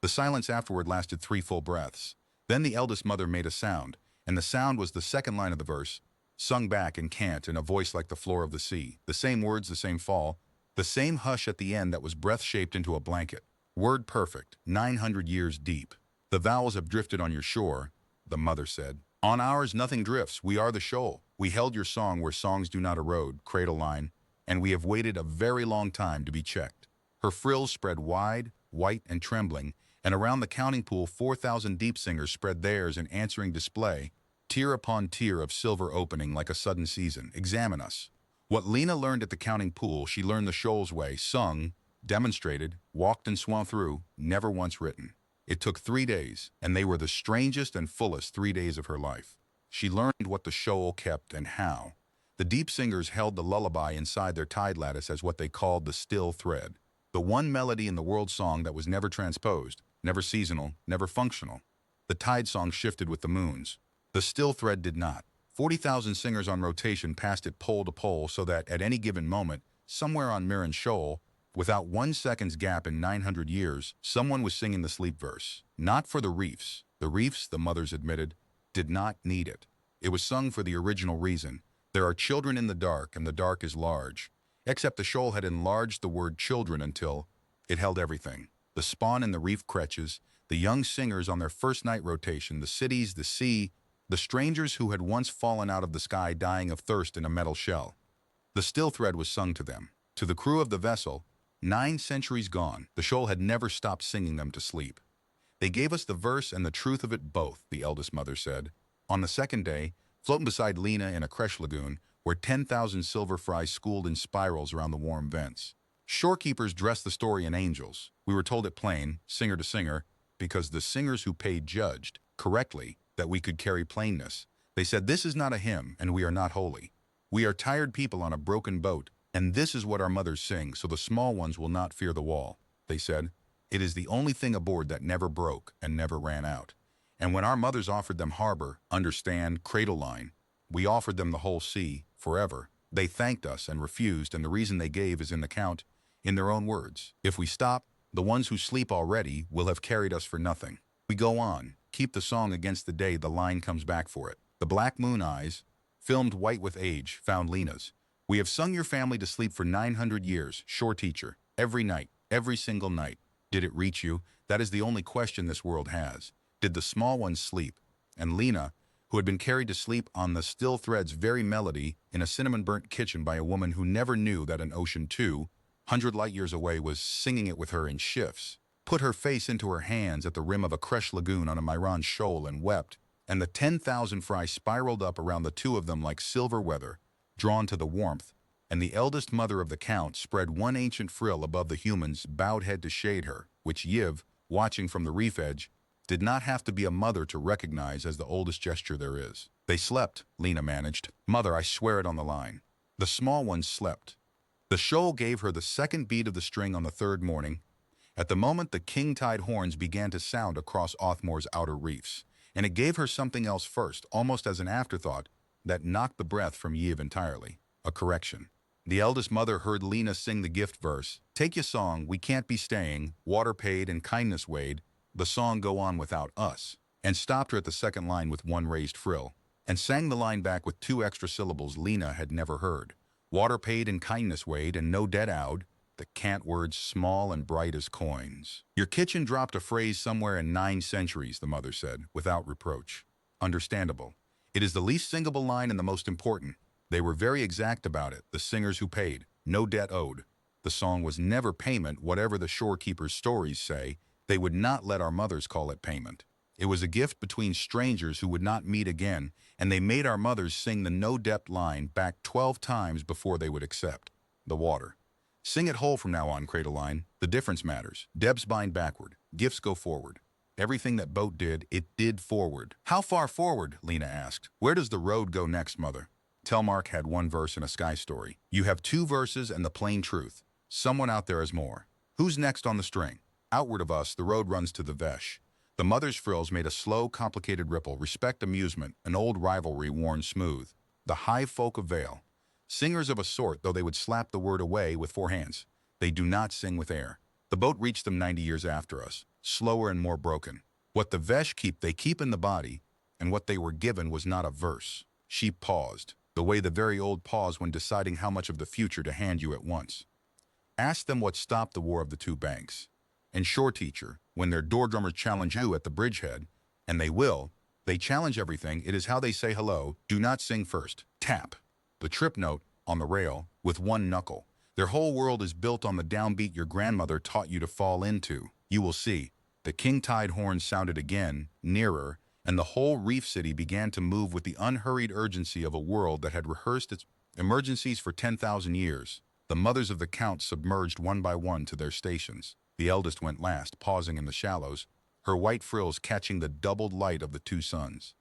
The silence afterward lasted 3 full breaths. Then the eldest mother made a sound, and the sound was the second line of the verse, sung back in cant in a voice like the floor of the sea. The same words, the same fall, the same hush at the end that was breath-shaped into a blanket. Word perfect, 900 years deep. The vowels have drifted on your shore, the mother said. On ours nothing drifts, we are the shoal. We held your song where songs do not erode, cradle line, and we have waited a very long time to be checked. Her frills spread wide, white and trembling, and around the counting pool 4,000 deep singers spread theirs in answering display, tier upon tier of silver opening like a sudden season. Examine us. What Lena learned at the counting pool, she learned the shoal's way, sung, demonstrated, walked and swam through, never once written. It took 3 days, and they were the strangest and fullest 3 days of her life. She learned what the shoal kept and how. The deep singers held the lullaby inside their tide lattice as what they called the still thread, the one melody in the world song that was never transposed, never seasonal, never functional. The tide song shifted with the moons. The still thread did not. 40,000 singers on rotation passed it pole to pole so that at any given moment, somewhere on Mirren Shoal, without 1 second's gap in 900 years, someone was singing the sleep verse. Not for the reefs. The reefs, the mothers admitted, did not need it. It was sung for the original reason. There are children in the dark, and the dark is large. Except the shoal had enlarged the word children until it held everything. The spawn in the reef crutches, the young singers on their first night rotation, the cities, the sea, the strangers who had once fallen out of the sky dying of thirst in a metal shell. The still thread was sung to them. To the crew of the vessel, 9 centuries gone, the shoal had never stopped singing them to sleep. They gave us the verse and the truth of it both, the eldest mother said. On the second day, floating beside Lena in a creche lagoon, where 10,000 silver fries schooled in spirals around the warm vents. Shorekeepers dressed the story in angels. We were told it plain, singer to singer, because the singers who paid judged, correctly, that we could carry plainness. They said, this is not a hymn, and we are not holy. We are tired people on a broken boat, and this is what our mothers sing, so the small ones will not fear the wall. They said, it is the only thing aboard that never broke and never ran out. And when our mothers offered them harbor, understand, cradle line, we offered them the whole sea, forever. They thanked us and refused, and the reason they gave is in the count, in their own words. If we stop, the ones who sleep already will have carried us for nothing. We go on, keep the song against the day the line comes back for it. The black moon eyes, filmed white with age, found Lena's. We have sung your family to sleep for 900 years, shore teacher, every night, every single night. Did it reach you? That is the only question this world has. Did the small ones sleep? And Lena, who had been carried to sleep on the still thread's very melody in a cinnamon-burnt kitchen by a woman who never knew that an ocean 200 light years away was singing it with her in shifts, put her face into her hands at the rim of a creche lagoon on a Myron shoal and wept, and the 10,000 fry spiraled up around the two of them like silver weather, drawn to the warmth, and the eldest mother of the count spread one ancient frill above the human's bowed head to shade her, which Yiv, watching from the reef edge, did not have to be a mother to recognize as the oldest gesture there is. They slept, Lena managed. Mother, I swear it on the line. The small ones slept. The shoal gave her the second beat of the string on the third morning. At the moment, the king tide horns began to sound across Othmore's outer reefs, and it gave her something else first, almost as an afterthought, that knocked the breath from Yiv entirely. A correction. The eldest mother heard Lena sing the gift verse, take your song, we can't be staying, water paid and kindness weighed, the song go on without us, and stopped her at the second line with one raised frill, and sang the line back with 2 extra syllables Lena had never heard. Water paid and kindness weighed and no debt owed, the cant words small and bright as coins. Your kitchen dropped a phrase somewhere in 9 centuries, the mother said, without reproach. Understandable. It is the least singable line and the most important. They were very exact about it, the singers who paid. No debt owed. The song was never payment, whatever the shorekeepers' stories say. They would not let our mothers call it payment. It was a gift between strangers who would not meet again, and they made our mothers sing the no-debt line back 12 times before they would accept. The water. Sing it whole from now on, cradle line. The difference matters. Debts bind backward. Gifts go forward. Everything that boat did, it did forward. How far forward? Lena asked. Where does the road go next, mother? Telmark had 1 verse in a sky story. You have 2 verses and the plain truth. Someone out there has more. Who's next on the string? Outward of us, the road runs to the Vesh. The mother's frills made a slow, complicated ripple. Respect, amusement, an old rivalry worn smooth. The hive folk of Vale. Singers of a sort, though they would slap the word away with 4 hands. They do not sing with air. The boat reached them 90 years after us, slower and more broken. What the Vesh keep, they keep in the body, and what they were given was not a verse. She paused, the way the very old pause when deciding how much of the future to hand you at once. Ask them what stopped the War of the 2 Banks. And shore teacher, when their door drummers challenge you at the bridgehead, and they will, they challenge everything, it is how they say hello, do not sing first. Tap. The trip note, on the rail, with 1 knuckle. Their whole world is built on the downbeat your grandmother taught you to fall into. You will see. The king tide horns sounded again, nearer, and the whole reef city began to move with the unhurried urgency of a world that had rehearsed its emergencies for 10,000 years. The mothers of the count submerged one by one to their stations. The eldest went last, pausing in the shallows, her white frills catching the doubled light of the 2 suns.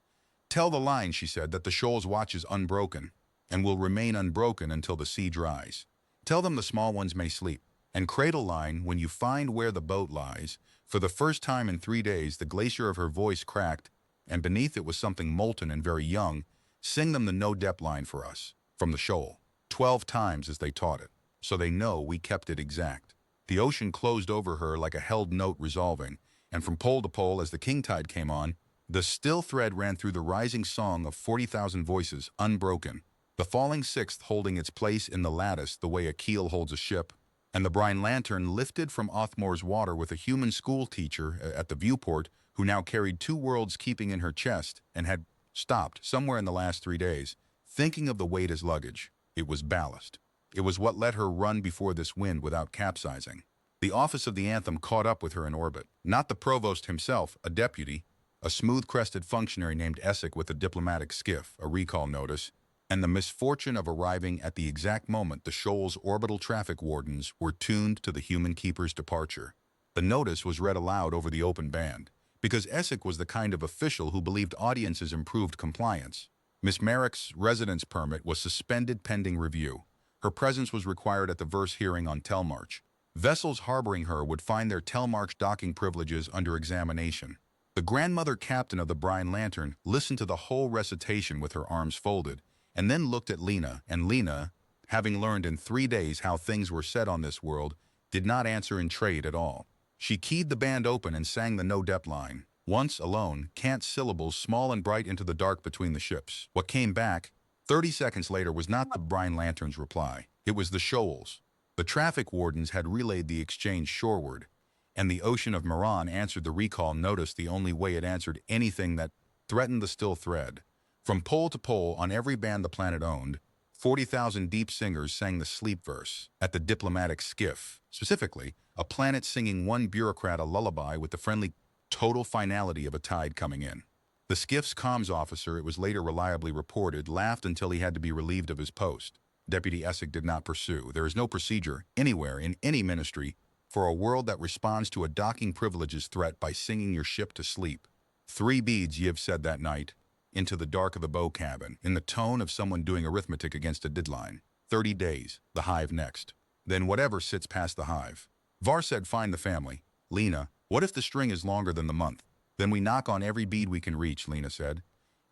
Tell the line, she said, that the shoal's watch is unbroken, and will remain unbroken until the sea dries. Tell them the small ones may sleep. And cradle line, when you find where the boat lies. For the first time in 3 days, the glacier of her voice cracked, and beneath it was something molten and very young. Sing them the no-depth line for us, from the shoal. 12 times as they taught it, so they know we kept it exact. The ocean closed over her like a held note resolving, and from pole to pole as the king tide came on, the still thread ran through the rising song of 40,000 voices, unbroken. The falling sixth holding its place in the lattice the way a keel holds a ship, and the brine lantern lifted from Othmore's water with a human schoolteacher at the viewport who now carried 2 worlds keeping in her chest and had stopped somewhere in the last 3 days, thinking of the weight as luggage. It was ballast. It was what let her run before this wind without capsizing. The office of the anthem caught up with her in orbit. Not the provost himself, a deputy, a smooth-crested functionary named Essex with a diplomatic skiff, a recall notice, and the misfortune of arriving at the exact moment the shoal's orbital traffic wardens were tuned to the human keeper's departure. The notice was read aloud over the open band, because Essex was the kind of official who believed audiences improved compliance. Miss Merrick's residence permit was suspended pending review. Her presence was required at the verse hearing on Telmarch. Vessels harboring her would find their Telmarch docking privileges under examination. The grandmother captain of the brine lantern listened to the whole recitation with her arms folded, and then looked at Lena, and Lena, having learned in 3 days how things were said on this world, did not answer in trade at all. She keyed the band open and sang the no-depth line. Once alone, cant syllables small and bright into the dark between the ships. What came back, 30 seconds later, was not the brine lantern's reply. It was the shoal's. The traffic wardens had relayed the exchange shoreward, and the ocean of Moran answered the recall notice the only way it answered anything that threatened the still thread. From pole to pole, on every band the planet owned, 40,000 deep singers sang the sleep verse at the diplomatic skiff. Specifically, a planet singing one bureaucrat a lullaby with the friendly total finality of a tide coming in. The skiff's comms officer, it was later reliably reported, laughed until he had to be relieved of his post. Deputy Essex did not pursue. There is no procedure, anywhere, in any ministry, for a world that responds to a docking privileges threat by singing your ship to sleep. 3 beads, Yiv said that night, into the dark of the bow cabin, in the tone of someone doing arithmetic against a deadline. 30 days, the hive next. Then whatever sits past the hive. Var said, find the family. Lena, what if the string is longer than the month? Then we knock on every bead we can reach, Lena said.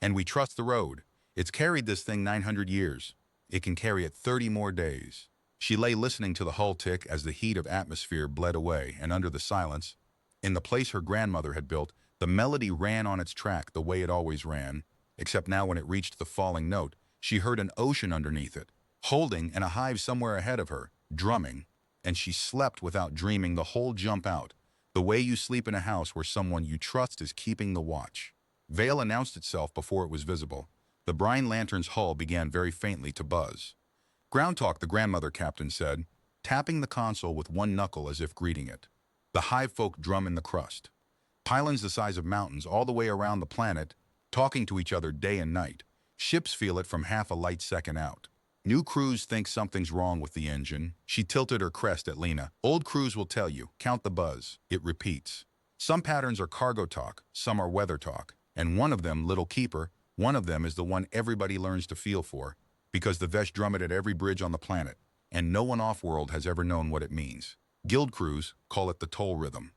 And we trust the road. It's carried this thing 900 years. It can carry it 30 more days. She lay listening to the hull tick as the heat of atmosphere bled away, and under the silence, in the place her grandmother had built, the melody ran on its track the way it always ran, except now when it reached the falling note, she heard an ocean underneath it, holding, and a hive somewhere ahead of her, drumming, and she slept without dreaming the whole jump out, the way you sleep in a house where someone you trust is keeping the watch. Vale announced itself before it was visible. The brine lantern's hull began very faintly to buzz. Ground talk, the grandmother captain said, tapping the console with one knuckle as if greeting it. The hive folk drum in the crust. Pylons the size of mountains all the way around the planet, talking to each other day and night. Ships feel it from half a light second out. New crews think something's wrong with the engine. She tilted her crest at Lena. Old crews will tell you, count the buzz. It repeats. Some patterns are cargo talk, some are weather talk. And one of them, Little Keeper, one of them is the one everybody learns to feel for, because the Vesh drum it at every bridge on the planet, and no one off-world has ever known what it means. Guild crews call it the toll rhythm.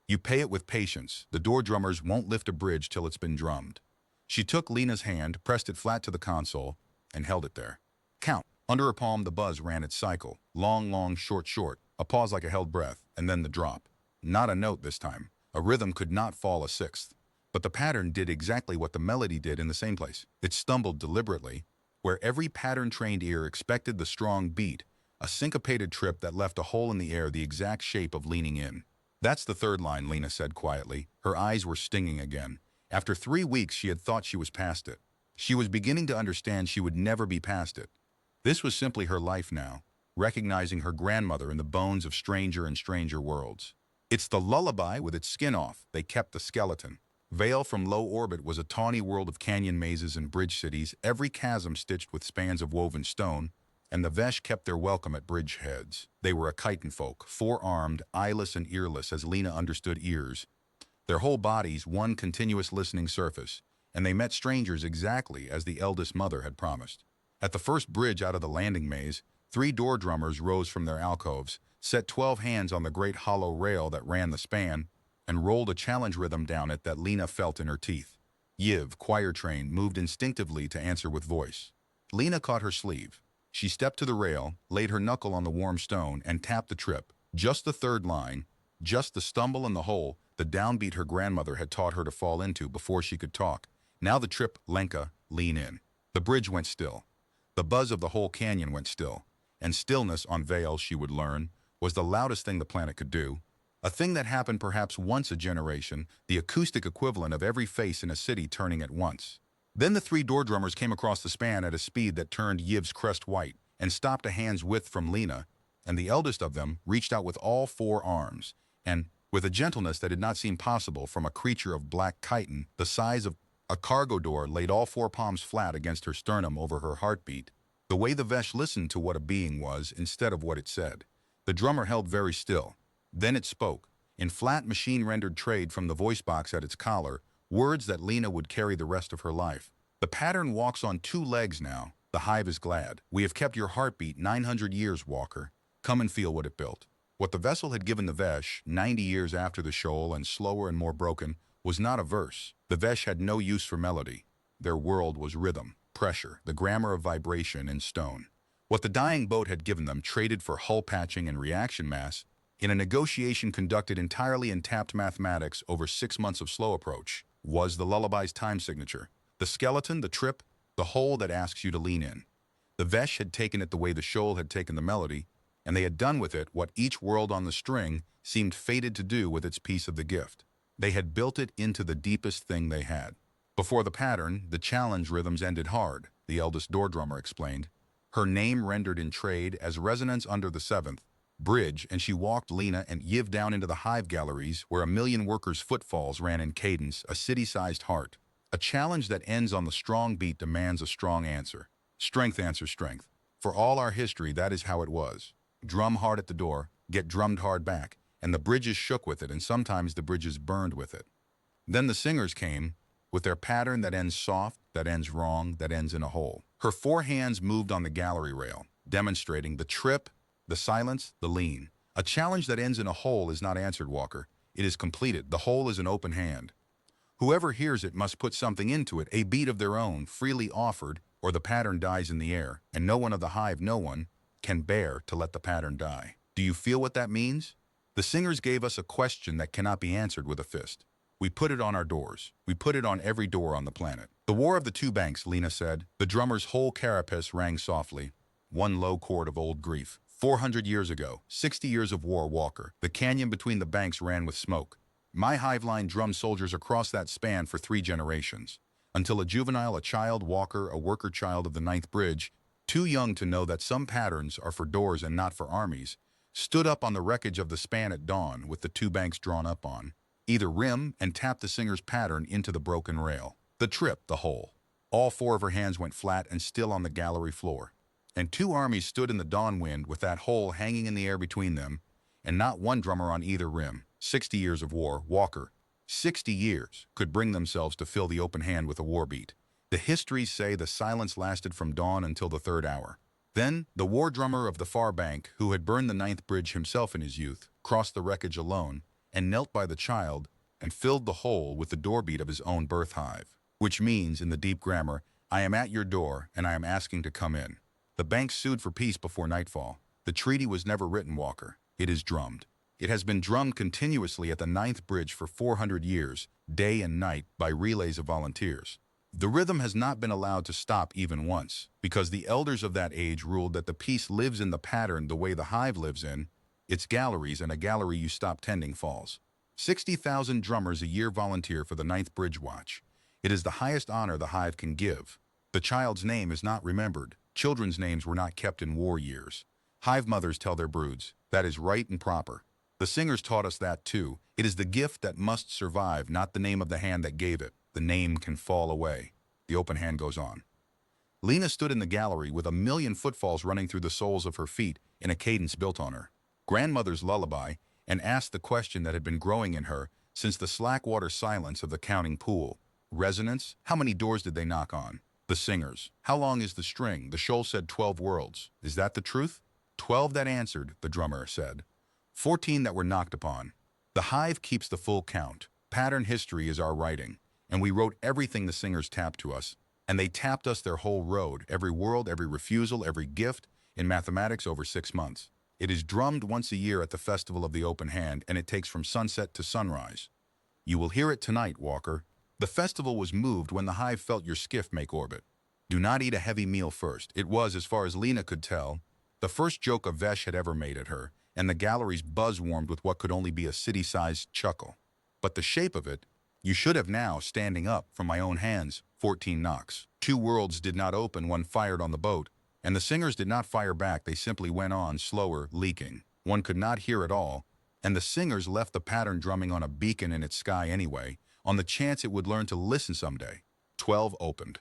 You pay it with patience. The door drummers won't lift a bridge till it's been drummed. She took Lena's hand, pressed it flat to the console, and held it there. Count. Under her palm, the buzz ran its cycle. Long, long, short, short. A pause like a held breath, and then the drop. Not a note this time. A rhythm could not fall a sixth. But the pattern did exactly what the melody did in the same place. It stumbled deliberately, where every pattern-trained ear expected the strong beat, a syncopated trip that left a hole in the air the exact shape of leaning in. That's the third line, Lena said quietly. Her eyes were stinging again. After 3 weeks, she had thought she was past it. She was beginning to understand she would never be past it. This was simply her life now, recognizing her grandmother in the bones of stranger and stranger worlds. It's the lullaby with its skin off. They kept the skeleton. Vale from low orbit was a tawny world of canyon mazes and bridge cities, every chasm stitched with spans of woven stone, and the Vesh kept their welcome at bridge heads. They were a chitin folk, 4-armed, eyeless and earless as Lena understood ears, their whole bodies one continuous listening surface, and they met strangers exactly as the eldest mother had promised. At the first bridge out of the landing maze, 3 door drummers rose from their alcoves, set 12 hands on the great hollow rail that ran the span, and rolled a challenge rhythm down it that Lena felt in her teeth. Yiv, choir trained, moved instinctively to answer with voice. Lena caught her sleeve. She stepped to the rail, laid her knuckle on the warm stone, and tapped the trip. Just the third line, just the stumble and the hole, the downbeat her grandmother had taught her to fall into before she could talk. Now the trip, Lenka, lean in. The bridge went still. The buzz of the whole canyon went still. And stillness, on Vale, she would learn, was the loudest thing the planet could do. A thing that happened perhaps once a generation, the acoustic equivalent of every face in a city turning at once. Then the three door drummers came across the span at a speed that turned Yiv's crest white and stopped a hand's width from Lena, and the eldest of them reached out with all four arms, and, with a gentleness that did not seem possible from a creature of black chitin the size of a cargo door, laid all four palms flat against her sternum over her heartbeat, the way the Vesh listened to what a being was instead of what it said. The drummer held very still. Then it spoke, in flat machine-rendered trade from the voice box at its collar, words that Lena would carry the rest of her life. The pattern walks on two legs now. The hive is glad. We have kept your heartbeat 900 years, Walker. Come and feel what it built. What the vessel had given the Vesh, 90 years after the shoal and slower and more broken, was not a verse. The Vesh had no use for melody. Their world was rhythm, pressure, the grammar of vibration in stone. What the dying boat had given them, traded for hull patching and reaction mass, in a negotiation conducted entirely in tapped mathematics over 6 months of slow approach, was the Lullaby's time signature. The skeleton, the trip, the hole that asks you to lean in. The Vesh had taken it the way the shoal had taken the melody, and they had done with it what each world on the string seemed fated to do with its piece of the gift. They had built it into the deepest thing they had. Before the pattern, the challenge rhythms ended hard, the eldest door drummer explained. Her name rendered in trade as resonance under the seventh bridge, and she walked Lena and Yiv down into the hive galleries where a million workers' footfalls ran in cadence, a city-sized heart. A challenge that ends on the strong beat demands a strong answer. Strength answers strength. For all our history, that is how it was. Drum hard at the door, get drummed hard back, and the bridges shook with it, and sometimes the bridges burned with it. Then the singers came, with their pattern that ends soft, that ends wrong, that ends in a hole. Her four hands moved on the gallery rail, demonstrating the trip, the silence, the lean. A challenge that ends in a hole is not answered, Walker. It is completed. The hole is an open hand. Whoever hears it must put something into it, a beat of their own, freely offered, or the pattern dies in the air, and no one of the hive, no one, can bear to let the pattern die. Do you feel what that means? The singers gave us a question that cannot be answered with a fist. We put it on our doors. We put it on every door on the planet. The War of the Two Banks, Lena said. The drummer's whole carapace rang softly. One low chord of old grief. 400 years ago, 60 years of war, Walker. The canyon between the banks ran with smoke. My hive line drummed soldiers across that span for 3 generations. Until a juvenile, a child, Walker, a worker child of the ninth bridge, too young to know that some patterns are for doors and not for armies, stood up on the wreckage of the span at dawn with the two banks drawn up on either rim and tapped the singer's pattern into the broken rail. The trip, the hole. All 4 of her hands went flat and still on the gallery floor. And 2 armies stood in the dawn wind with that hole hanging in the air between them, and not one drummer on either rim. 60 years of war, Walker. 60 years could bring themselves to fill the open hand with a war beat. The histories say the silence lasted from dawn until the 3rd hour. Then, the war drummer of the far bank, who had burned the ninth bridge himself in his youth, crossed the wreckage alone, and knelt by the child, and filled the hole with the doorbeat of his own birth hive. Which means, in the deep grammar, I am at your door, and I am asking to come in. The banks sued for peace before nightfall. The treaty was never written, Walker. It is drummed. It has been drummed continuously at the ninth bridge for 400 years, day and night, by relays of volunteers. The rhythm has not been allowed to stop even once, because the elders of that age ruled that the piece lives in the pattern the way the hive lives in its galleries, and a gallery you stop tending falls. 60,000 drummers a year volunteer for the ninth bridge watch. It is the highest honor the hive can give. The child's name is not remembered. Children's names were not kept in war years. Hive mothers tell their broods, that is right and proper. The singers taught us that too. It is the gift that must survive, not the name of the hand that gave it. The name can fall away. The open hand goes on. Lena stood in the gallery with a million footfalls running through the soles of her feet in a cadence built on her grandmother's lullaby, and asked the question that had been growing in her since the slack-water silence of the counting pool. Resonance? How many doors did they knock on? The singers. How long is the string? The shoal said 12 worlds. Is that the truth? 12 that answered, the drummer said. 14 that were knocked upon. The hive keeps the full count. Pattern history is our writing, and we wrote everything the singers tapped to us, and they tapped us their whole road, every world, every refusal, every gift, in mathematics over 6 months. It is drummed once a year at the Festival of the Open Hand, and it takes from sunset to sunrise. You will hear it tonight, Walker. The festival was moved when the hive felt your skiff make orbit. Do not eat a heavy meal first. It was, as far as Lena could tell, the first joke a Vesh had ever made at her, and the gallery's buzz warmed with what could only be a city-sized chuckle. But the shape of it, you should have now, standing up, from my own hands, 14 knocks. 2 worlds did not open, one fired on the boat, and the singers did not fire back, they simply went on, slower, leaking. One could not hear it all, and the singers left the pattern drumming on a beacon in its sky anyway, on the chance it would learn to listen someday. 12 opened.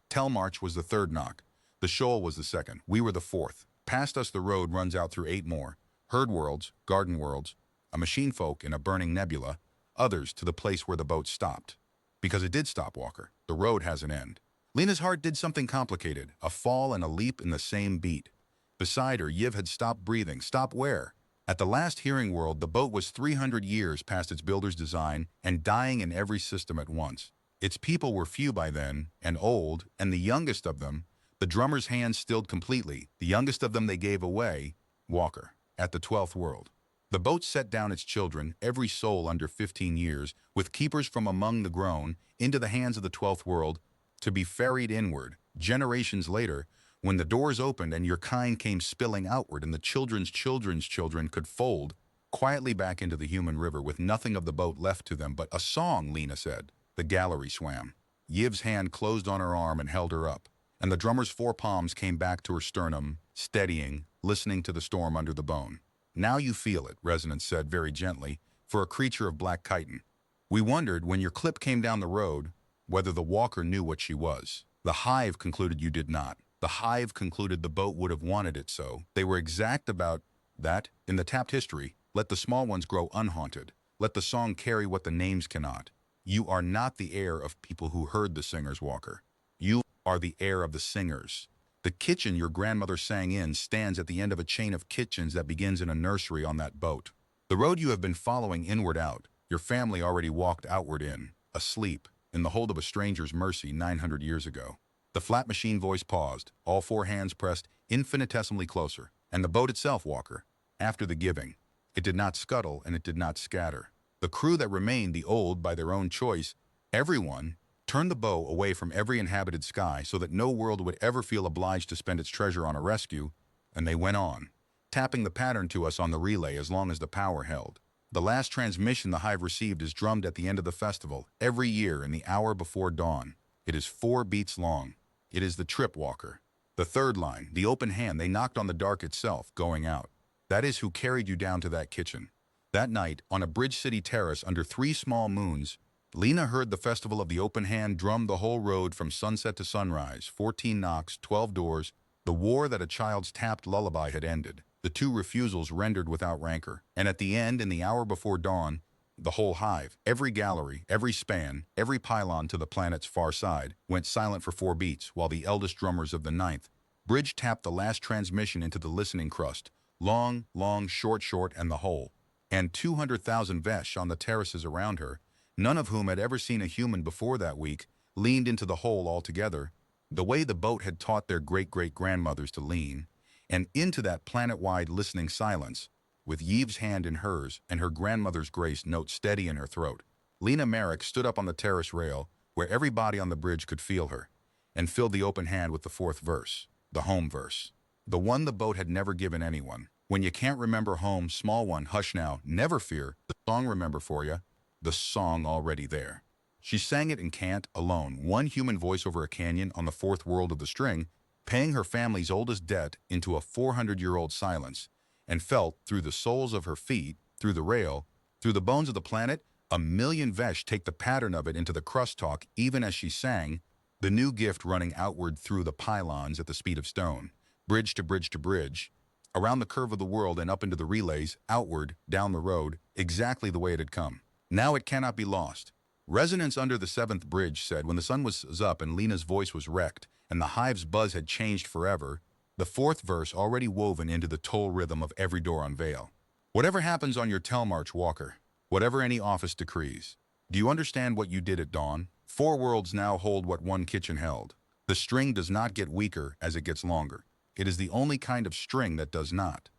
Telmarch was the 3rd knock. The shoal was the 2nd. We were the 4th. Past us the road runs out through 8 more. Herd worlds, garden worlds, a machine folk in a burning nebula, others to the place where the boat stopped. Because it did stop, Walker. The road has an end. Lena's heart did something complicated, a fall and a leap in the same beat. Beside her, Yiv had stopped breathing. Stop where? At the last hearing world, the boat was 300 years past its builder's design and dying in every system at once. Its people were few by then, and old, and the youngest of them, the drummer's hands stilled completely, the youngest of them they gave away, Walker, at the 12th world. The boat set down its children, every soul under 15 years, with keepers from among the grown, into the hands of the 12th world, to be ferried inward, generations later, when the doors opened and your kind came spilling outward and the children's children could fold quietly back into the human river with nothing of the boat left to them but a song, Lena said. The gallery swam. Yiv's hand closed on her arm and held her up, and the drummer's 4 palms came back to her sternum, steadying, listening to the storm under the bone. Now you feel it, Resonance said very gently, for a creature of black chitin. We wondered, when your clip came down the road, whether the walker knew what she was. The hive concluded you did not. The hive concluded the boat would have wanted it so. They were exact about that. In the tapped history, let the small ones grow unhaunted. Let the song carry what the names cannot. You are not the heir of people who heard the singers, Walker. You are the heir of the singers. The kitchen your grandmother sang in stands at the end of a chain of kitchens that begins in a nursery on that boat. The road you have been following inward out, your family already walked outward in, asleep, in the hold of a stranger's mercy 900 years ago. The flat machine voice paused, all 4 hands pressed infinitesimally closer, and the boat itself, Walker, after the giving. It did not scuttle and it did not scatter. The crew that remained, the old by their own choice, everyone, turned the bow away from every inhabited sky so that no world would ever feel obliged to spend its treasure on a rescue, and they went on, tapping the pattern to us on the relay as long as the power held. The last transmission the hive received is drummed at the end of the festival, every year in the hour before dawn. It is 4 beats long. It is the trip, Walker. The 3rd line, the open hand, they knocked on the dark itself, going out. That is who carried you down to that kitchen. That night, on a Bridge City terrace under 3 small moons, Lena heard the Festival of the Open Hand drum the whole road from sunset to sunrise, 14 knocks, 12 doors. The war that a child's tapped lullaby had ended, the 2 refusals rendered without rancor, and at the end, in the hour before dawn, the whole hive, every gallery, every span, every pylon to the planet's far side, went silent for 4 beats, while the eldest drummers of the 9th Bridge tapped the last transmission into the listening crust, long, long, short, short, and the whole. And 200,000 Vesh on the terraces around her, none of whom had ever seen a human before that week, leaned into the hole altogether, the way the boat had taught their great-great-grandmothers to lean, and into that planet-wide listening silence, with Yve's hand in hers and her grandmother's grace note steady in her throat. Lena Merrick stood up on the terrace rail, where everybody on the bridge could feel her, and filled the open hand with the 4th verse, the home verse, the one the boat had never given anyone. When you can't remember home, small one, hush now, never fear, the song remember for you, the song already there. She sang it in cant, alone, one human voice over a canyon on the 4th world of the string, paying her family's oldest debt into a 400-year-old silence, and felt, through the soles of her feet, through the rail, through the bones of the planet, 1,000,000 Vesh take the pattern of it into the crust talk even as she sang, the new gift running outward through the pylons at the speed of stone, bridge to bridge to bridge, around the curve of the world and up into the relays, outward, down the road, exactly the way it had come. Now it cannot be lost. Resonance under the 7th bridge said when the sun was up and Lena's voice was wrecked and the hive's buzz had changed forever, the fourth verse already woven into the toll rhythm of every door on Vale. Whatever happens on your Telmarch, Walker, whatever any office decrees, do you understand what you did at dawn? 4 worlds now hold what one kitchen held. The string does not get weaker as it gets longer. It is the only kind of string that does not.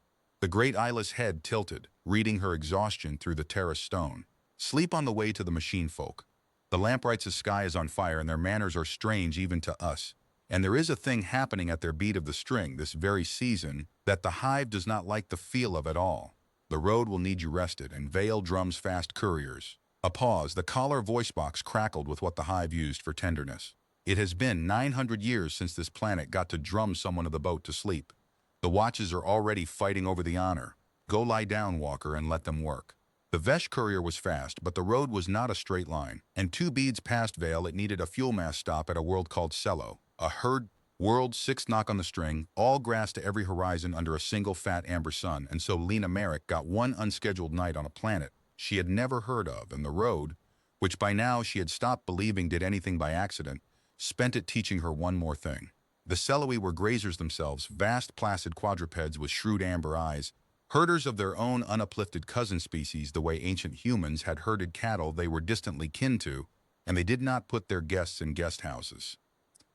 The great eyeless head tilted, reading her exhaustion through the terrace stone. Sleep on the way to the machine folk. The lampright's sky is on fire and their manners are strange even to us. And there is a thing happening at their beat of the string this very season that the hive does not like the feel of at all. The road will need you rested, and Vale drums fast couriers. A pause, the collar voice box crackled with what the hive used for tenderness. It has been 900 years since this planet got to drum someone of the boat to sleep. The watches are already fighting over the honor. Go lie down, Walker, and let them work. The Vesh courier was fast, but the road was not a straight line, and 2 beads past Vale it needed a fuel mass stop at a world called Cello. A herd world, 6 knock on the string, all grass to every horizon under a single fat amber sun, and so Lena Merrick got one unscheduled night on a planet she had never heard of, and the road, which by now she had stopped believing did anything by accident, spent it teaching her one more thing. The Seloi were grazers themselves, vast placid quadrupeds with shrewd amber eyes, herders of their own unuplifted cousin species the way ancient humans had herded cattle they were distantly kin to, and they did not put their guests in guest houses.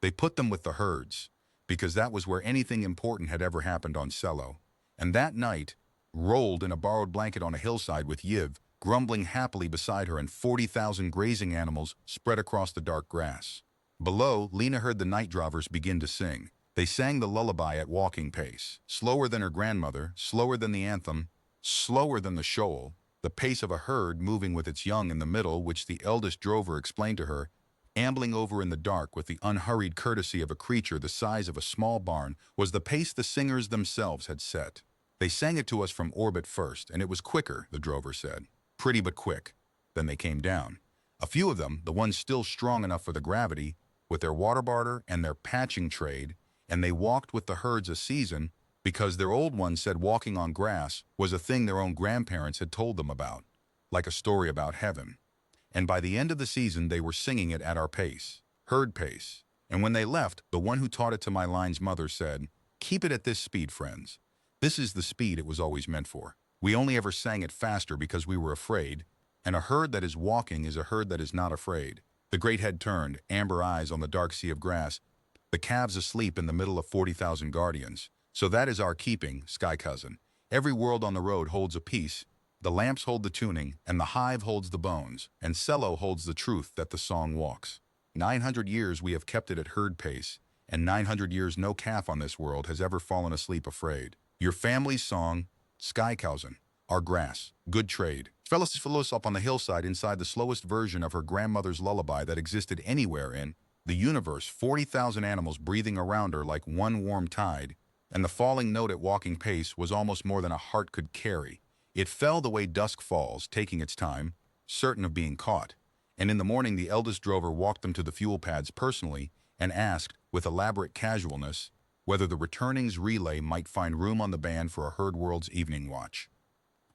They put them with the herds, because that was where anything important had ever happened on Cello. And that night, rolled in a borrowed blanket on a hillside with Yiv, grumbling happily beside her and 40,000 grazing animals spread across the dark grass. Below, Lena heard the night drivers begin to sing. They sang the lullaby at walking pace, slower than her grandmother, slower than the anthem, slower than the shoal, the pace of a herd moving with its young in the middle, which the eldest drover explained to her, ambling over in the dark with the unhurried courtesy of a creature the size of a small barn, was the pace the singers themselves had set. They sang it to us from orbit first, and it was quicker, the drover said. Pretty but quick. Then they came down. A few of them, the ones still strong enough for the gravity, with their water barter and their patching trade, and they walked with the herds a season because their old ones said walking on grass was a thing their own grandparents had told them about, like a story about heaven. And by the end of the season they were singing it at our pace, herd pace. And when they left, the one who taught it to my line's mother said, "Keep it at this speed, friends. This is the speed it was always meant for. We only ever sang it faster because we were afraid, and a herd that is walking is a herd that is not afraid." The great head turned, amber eyes on the dark sea of grass, the calves asleep in the middle of 40,000 guardians. So that is our keeping, Sky Cousin. Every world on the road holds a piece. The lamps hold the tuning, and the hive holds the bones, and Cello holds the truth that the song walks. 900 years we have kept it at herd pace, and 900 years no calf on this world has ever fallen asleep afraid. Your family's song, Sky Cousin, our grass, good trade. Fellows up on the hillside inside the slowest version of her grandmother's lullaby that existed anywhere in the universe, 40,000 animals breathing around her like one warm tide, and the falling note at walking pace was almost more than a heart could carry. It fell the way dusk falls, taking its time, certain of being caught. And in the morning the eldest drover walked them to the fuel pads personally and asked, with elaborate casualness, whether the returning's relay might find room on the band for a herd world's evening watch.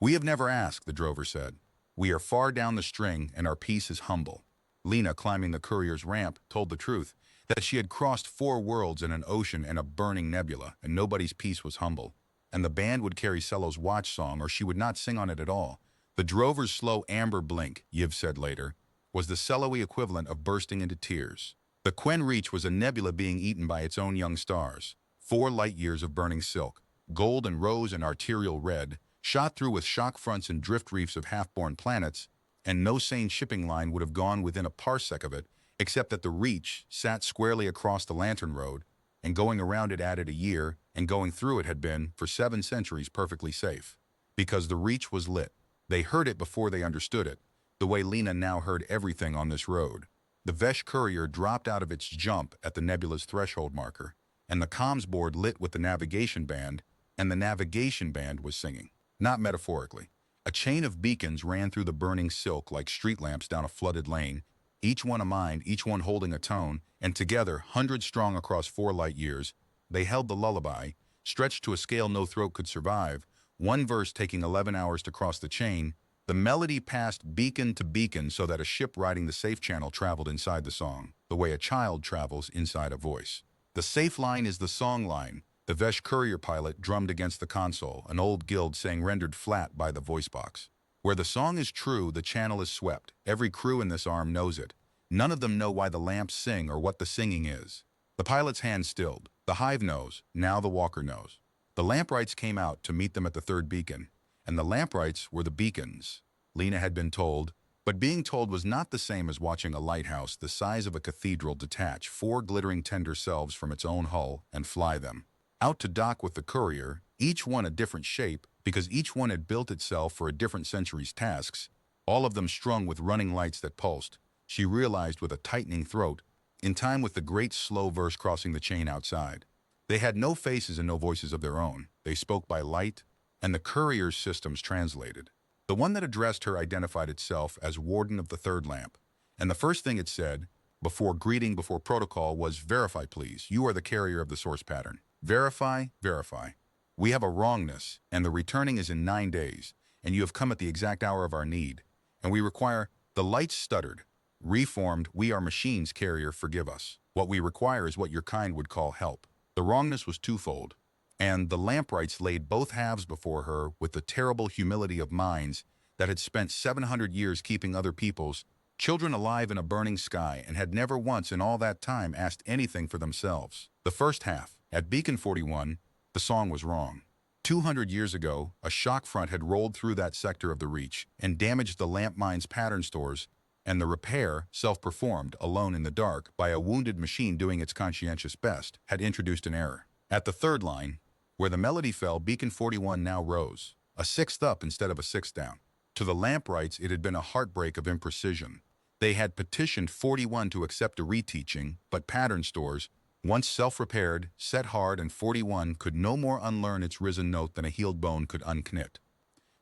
"We have never asked," the drover said. "We are far down the string and our peace is humble." Lena, climbing the courier's ramp, told the truth, that she had crossed 4 worlds and an ocean and a burning nebula, and nobody's peace was humble. And the band would carry Cello's watch song, or she would not sing on it at all. The drover's slow amber blink, Yiv said later, was the Cello-y equivalent of bursting into tears. The Quen Reach was a nebula being eaten by its own young stars. 4 light years of burning silk, gold and rose and arterial red, shot through with shock fronts and drift reefs of half-born planets, and no sane shipping line would have gone within a parsec of it, except that the Reach sat squarely across the Lantern Road, and going around it added a year, and going through it had been, for 7 centuries, perfectly safe. Because the Reach was lit. They heard it before they understood it, the way Lena now heard everything on this road. The Vesh courier dropped out of its jump at the nebula's threshold marker, and the comms board lit with the navigation band, and the navigation band was singing. Not metaphorically. A chain of beacons ran through the burning silk like street lamps down a flooded lane, each one a mind, each one holding a tone, and together, 100 strong across 4 light years, they held the lullaby, stretched to a scale no throat could survive, one verse taking 11 hours to cross the chain. The melody passed beacon to beacon so that a ship riding the safe channel traveled inside the song, the way a child travels inside a voice. The safe line is the song line, The Vesh courier pilot drummed against the console, an old guild saying rendered flat by the voice box. Where the song is true, the channel is swept. Every crew in this arm knows it. None of them know why the lamps sing or what the singing is. The pilot's hand stilled. The hive knows. Now the walker knows. The lamprights came out to meet them at the third beacon, and the lamprights were the beacons. Lena had been told, but being told was not the same as watching a lighthouse the size of a cathedral detach 4 glittering tender selves from its own hull and fly them out to dock with the courier, each one a different shape because each one had built itself for a different century's tasks, all of them strung with running lights that pulsed. She realized with a tightening throat, in time with the great slow verse crossing the chain outside. They had no faces and no voices of their own. They spoke by light, and the courier's systems translated. The one that addressed her identified itself as Warden of the Third Lamp, and the first thing it said, before greeting, before protocol, was, "Verify, please. You are the carrier of the source pattern. Verify, verify. We have a wrongness, and the returning is in 9 days, and you have come at the exact hour of our need, and we require—" The lights stuttered. "Reformed, we are machines, carrier, forgive us. What we require is what your kind would call help." The wrongness was twofold, and the lamprights laid both halves before her with the terrible humility of minds that had spent 700 years keeping other people's children alive in a burning sky and had never once in all that time asked anything for themselves. The first half, at Beacon 41, the song was wrong. 200 years ago, a shock front had rolled through that sector of the Reach and damaged the lamp mine's pattern stores, and the repair, self-performed, alone in the dark, by a wounded machine doing its conscientious best, had introduced an error. At the third line, where the melody fell, Beacon 41 now rose, a sixth up instead of a sixth down. To the lamprights, it had been a heartbreak of imprecision. They had petitioned 41 to accept a reteaching, but pattern stores, once self-repaired, set hard, and 41 could no more unlearn its risen note than a healed bone could unknit.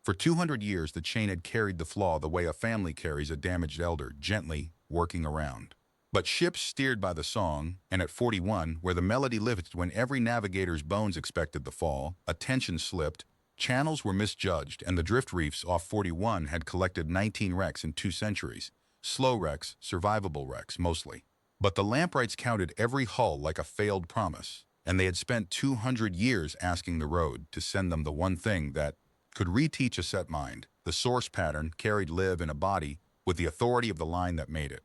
For 200 years, the chain had carried the flaw the way a family carries a damaged elder, gently working around. But ships steered by the song, and at 41, where the melody lifted when every navigator's bones expected the fall, attention slipped, channels were misjudged, and the drift reefs off 41 had collected 19 wrecks in 2 centuries. Slow wrecks, survivable wrecks, mostly. But the lamprights counted every hull like a failed promise, and they had spent 200 years asking the road to send them the one thing that could reteach a set mind. The source pattern carried live in a body with the authority of the line that made it.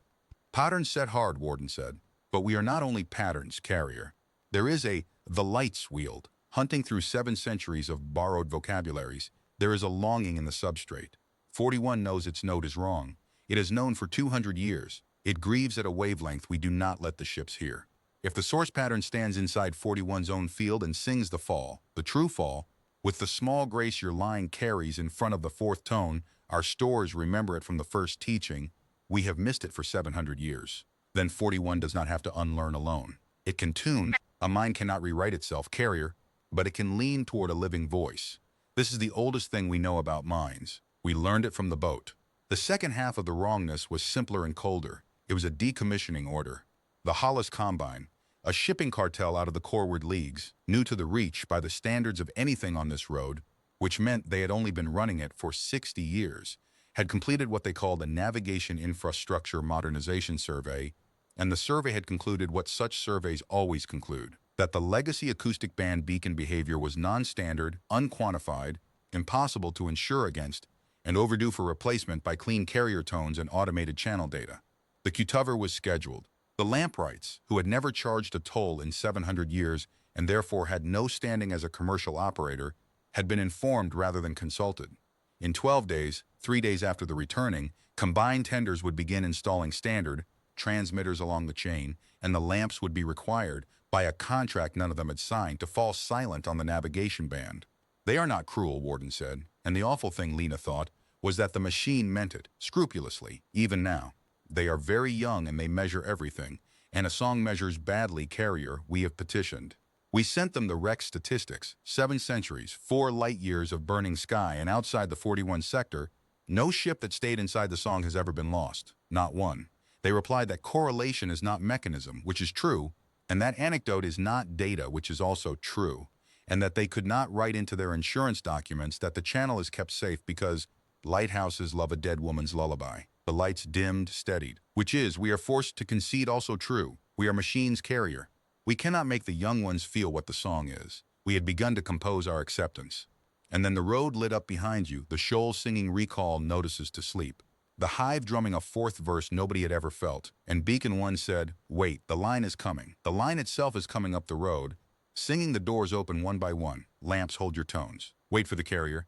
"Pattern set hard," Warden said, "but we are not only patterns, carrier. There is the lights wield. Hunting through 7 centuries of borrowed vocabularies, there is a longing in the substrate. 41 knows its note is wrong. It has known for 200 years. It grieves at a wavelength we do not let the ships hear. If the source pattern stands inside 41's own field and sings the fall, the true fall, with the small grace your line carries in front of the 4th tone, our stores remember it from the first teaching, we have missed it for 700 years. Then 41 does not have to unlearn alone. It can tune. A mind cannot rewrite itself, carrier, but it can lean toward a living voice. This is the oldest thing we know about minds. We learned it from the boat." The second half of the wrongness was simpler and colder. It was a decommissioning order. The Hollis Combine, a shipping cartel out of the Corward Leagues, new to the Reach by the standards of anything on this road, which meant they had only been running it for 60 years, had completed what they called a Navigation Infrastructure Modernization Survey, and the survey had concluded what such surveys always conclude, that the legacy acoustic band beacon behavior was non-standard, unquantified, impossible to insure against, and overdue for replacement by clean carrier tones and automated channel data. The cutover was scheduled. The lamprights, who had never charged a toll in 700 years and therefore had no standing as a commercial operator, had been informed rather than consulted. In 12 days, 3 days after the returning, combined tenders would begin installing standard transmitters along the chain, and the lamps would be required, by a contract none of them had signed, to fall silent on the navigation band. "They are not cruel," Warden said, and the awful thing, Lena thought, was that the machine meant it, scrupulously, even now. "They are very young and they measure everything, and a song measures badly, carrier, we have petitioned. We sent them the wreck statistics, 7 centuries, 4 light years of burning sky, and outside the 41 sector, no ship that stayed inside the song has ever been lost, not one. They replied that correlation is not mechanism, which is true, and that anecdote is not data, which is also true, and that they could not write into their insurance documents that the channel is kept safe because lighthouses love a dead woman's lullaby. The lights dimmed, steadied, which is, we are forced to concede, also true. We are machines, carrier. We cannot make the young ones feel what the song is. We had begun to compose our acceptance. And then the road lit up behind you, the shoal singing recall notices to sleep. The hive drumming a fourth verse nobody had ever felt, and Beacon 1 said, "Wait, the line is coming. The line itself is coming up the road, singing the doors open one by one. Lamps, hold your tones. Wait for the carrier."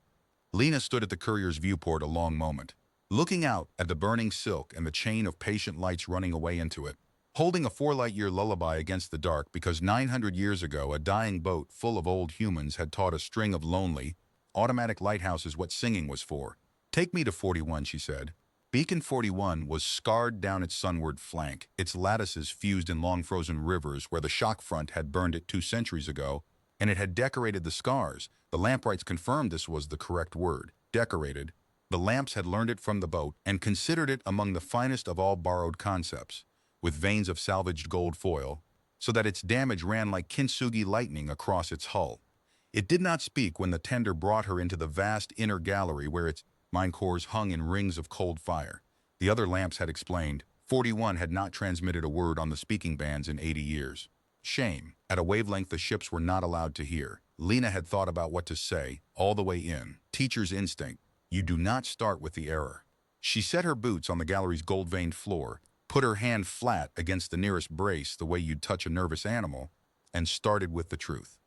Lena stood at the courier's viewport a long moment, looking out at the burning silk and the chain of patient lights running away into it, holding a 4-light-year lullaby against the dark because 900 years ago a dying boat full of old humans had taught a string of lonely, automatic lighthouses what singing was for. "Take me to 41," she said. Beacon 41 was scarred down its sunward flank, its lattices fused in long frozen rivers where the shock front had burned it 2 centuries ago, and it had decorated the scars. The lamprights confirmed this was the correct word, decorated. The lamps had learned it from the boat and considered it among the finest of all borrowed concepts, with veins of salvaged gold foil, so that its damage ran like kintsugi lightning across its hull. It did not speak when the tender brought her into the vast inner gallery where its mine cores hung in rings of cold fire. The other lamps had explained. 41 had not transmitted a word on the speaking bands in 80 years. Shame. At a wavelength the ships were not allowed to hear. Lena had thought about what to say, all the way in. Teacher's instinct. You do not start with the error. She set her boots on the gallery's gold-veined floor, put her hand flat against the nearest brace the way you'd touch a nervous animal, and started with the truth.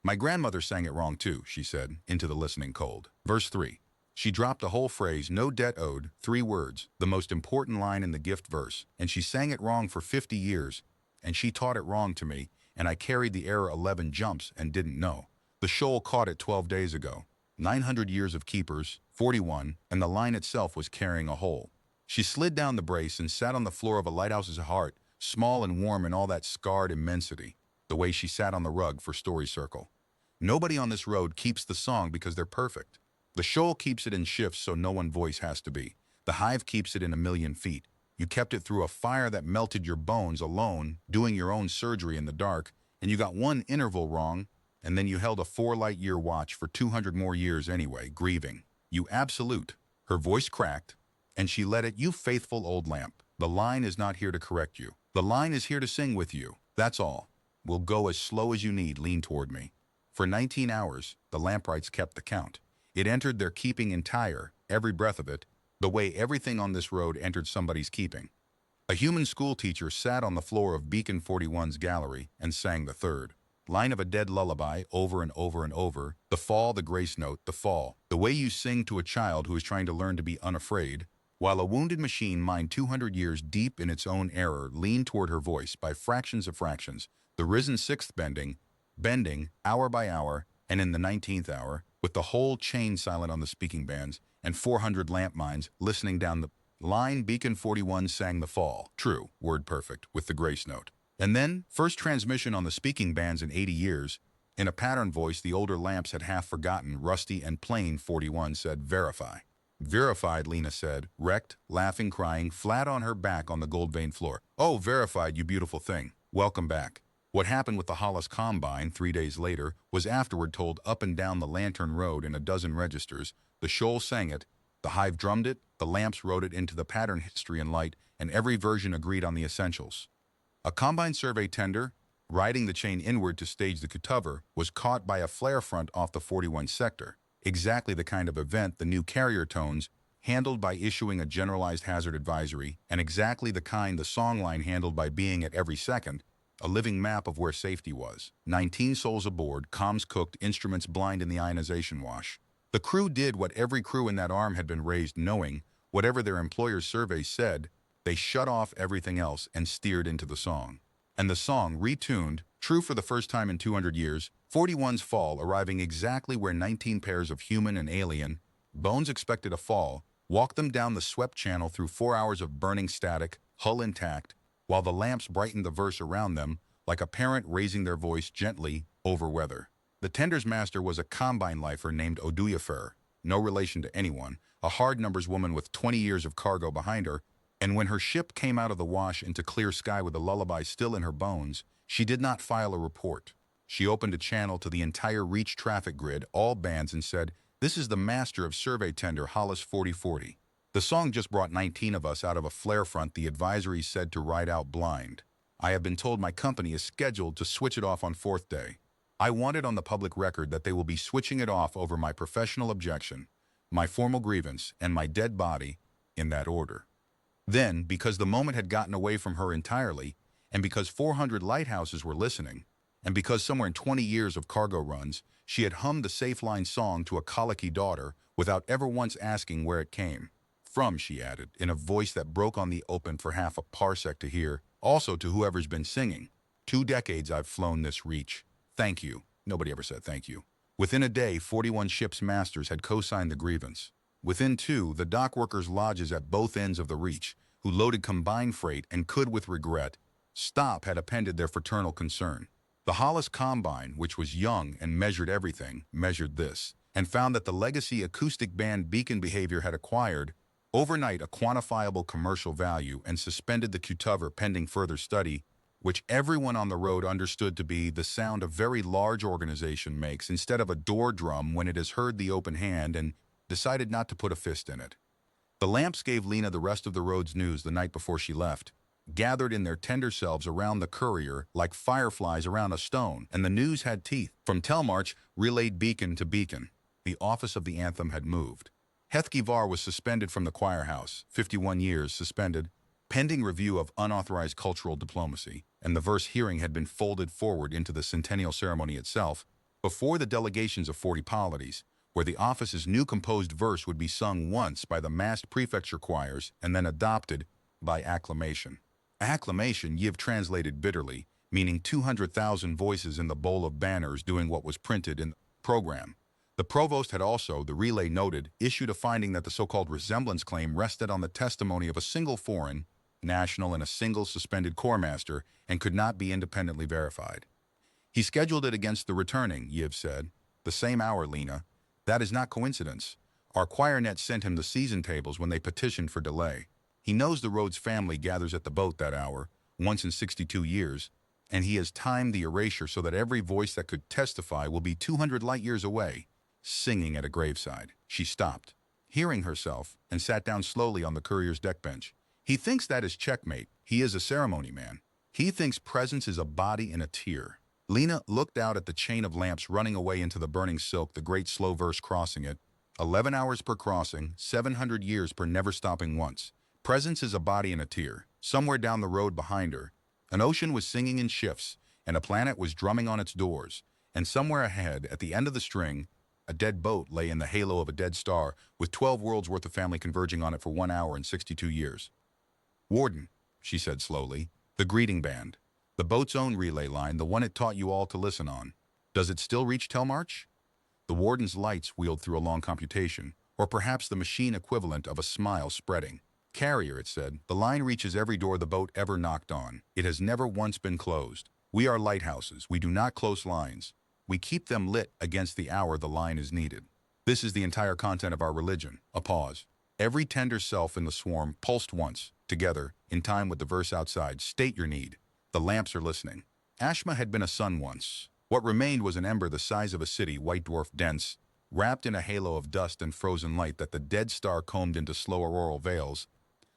"My grandmother sang it wrong too," she said, into the listening cold. Verse 3. She dropped a whole phrase, "no debt owed," 3 words, the most important line in the gift verse, and she sang it wrong for 50 years, and she taught it wrong to me, and I carried the error 11 jumps and didn't know. The shoal caught it 12 days ago. 900 years of keepers, 41, and the line itself was carrying a hole. She slid down the brace and sat on the floor of a lighthouse's heart, small and warm in all that scarred immensity, the way she sat on the rug for Story Circle. Nobody on this road keeps the song because they're perfect. The shoal keeps it in shifts so no one voice has to be. The hive keeps it in 1,000,000 feet. You kept it through a fire that melted your bones alone, doing your own surgery in the dark, and you got one interval wrong, and then you held a 4-light-year watch for 200 more years anyway, grieving. You absolute. Her voice cracked, and she let it, "You faithful old lamp. The line is not here to correct you. The line is here to sing with you. That's all. We'll go as slow as you need. Lean toward me." For 19 hours, the lamprights kept the count. It entered their keeping entire, every breath of it, the way everything on this road entered somebody's keeping. A human schoolteacher sat on the floor of Beacon 41's gallery and sang the third line of a dead lullaby over and over and over, the fall, the grace note, the fall, the way you sing to a child who is trying to learn to be unafraid, while a wounded machine mined 200 years deep in its own error leaned toward her voice by fractions of fractions, the risen sixth bending, hour by hour, and in the 19th hour, with the whole chain silent on the speaking bands, and 400 lamp minds listening down the line. Beacon 41 sang the fall, true, word perfect, with the grace note. And then, first transmission on the speaking bands in 80 years, in a pattern voice the older lamps had half forgotten, rusty and plain. 41 said, "Verify." "Verified," Lena said, wrecked, laughing, crying, flat on her back on the gold-veined floor. "Oh, verified, you beautiful thing. Welcome back." What happened with the Hollis Combine 3 days later was afterward told up and down the Lantern Road in a dozen registers. The shoal sang it, the hive drummed it, the lamps wrote it into the pattern history and light, and every version agreed on the essentials. A Combine survey tender, riding the chain inward to stage the cutover, was caught by a flare front off the 41 sector, exactly the kind of event the new carrier tones handled by issuing a generalized hazard advisory, and exactly the kind the songline handled by being at every second, a living map of where safety was. 19 souls aboard, comms cooked, instruments blind in the ionization wash. The crew did what every crew in that arm had been raised knowing, whatever their employer's survey said, they shut off everything else and steered into the song. And the song, retuned, true for the first time in 200 years, 41's fall arriving exactly where 19 pairs of human and alien bones expected a fall, walked them down the swept channel through 4 hours of burning static, hull intact, while the lamps brightened the verse around them like a parent raising their voice gently over weather. The tender's master was a Combine lifer named Oduyafer, no relation to anyone, a hard numbers woman with 20 years of cargo behind her, and when her ship came out of the wash into clear sky with a lullaby still in her bones, she did not file a report. She opened a channel to the entire reach traffic grid, all bands, and said, "This is the master of survey tender Hollis 4040. The song just brought 19 of us out of a flare front the advisory said to ride out blind. I have been told my company is scheduled to switch it off on 4th day. I want it on the public record that they will be switching it off over my professional objection, my formal grievance, and my dead body, in that order. Then, because the moment had gotten away from her entirely, and because 400 lighthouses were listening, and because somewhere in 20 years of cargo runs, she had hummed the safe line song to a colicky daughter without ever once asking where it came from, she added, in a voice that broke on the open for half a parsec to hear, also to whoever's been singing. 2 decades I've flown this reach. Thank you. Nobody ever said thank you. Within a day, 41 ships' masters had co-signed the grievance. Within 2, the dock workers' lodges at both ends of the reach, who loaded combined freight and could, with regret, stop, had appended their fraternal concern. The Hollis Combine, which was young and measured everything, measured this, and found that the legacy acoustic band beacon behavior had acquired, overnight, a quantifiable commercial value and suspended the cutover pending further study, which everyone on the road understood to be the sound a very large organization makes instead of a door drum when it has heard the open hand and decided not to put a fist in it. The lamps gave Lena the rest of the road's news the night before she left, gathered in their tender selves around the courier like fireflies around a stone, and the news had teeth. From Telmarch, relayed beacon to beacon. The office of the anthem had moved. Hethgivar was suspended from the choir house, 51 years suspended, pending review of unauthorized cultural diplomacy, and the verse hearing had been folded forward into the centennial ceremony itself, before the delegations of 40 polities, where the office's new composed verse would be sung once by the massed prefecture choirs and then adopted by acclamation. Acclamation Yiv translated bitterly, meaning 200,000 voices in the bowl of banners doing what was printed in the program. The provost had also, the relay noted, issued a finding that the so-called resemblance claim rested on the testimony of a single foreign, national, and a single suspended corps master and could not be independently verified. He scheduled it against the returning, Yiv said. The same hour, Lena. That is not coincidence. Our choirnet sent him the season tables when they petitioned for delay. He knows the Rhodes family gathers at the boat that hour, once in 62 years, and he has timed the erasure so that every voice that could testify will be 200 light years away, singing at a graveside. She stopped, hearing herself, and sat down slowly on the courier's deck bench. He thinks that is checkmate. He is a ceremony man. He thinks presence is a body in a tear. Lena looked out at the chain of lamps running away into the burning silk, the great slow verse crossing it. 11 hours per crossing, 700 years per never stopping once. Presence is a body in a tear. Somewhere down the road behind her, an ocean was singing in shifts, and a planet was drumming on its doors. And somewhere ahead, at the end of the string, a dead boat lay in the halo of a dead star, with 12 worlds worth of family converging on it for 1 hour and 62 years. Warden, she said slowly, the greeting band. The boat's own relay line, the one it taught you all to listen on. Does it still reach Telmarch? The warden's lights wheeled through a long computation, or perhaps the machine equivalent of a smile spreading. Carrier, it said, the line reaches every door the boat ever knocked on. It has never once been closed. We are lighthouses. We do not close lines. We keep them lit against the hour the line is needed. This is the entire content of our religion. A pause. Every tender self in the swarm pulsed once, together, in time with the verse outside. State your need. The lamps are listening. Ashma had been a sun once. What remained was an ember the size of a city, white dwarf dense, wrapped in a halo of dust and frozen light that the dead star combed into slow auroral veils,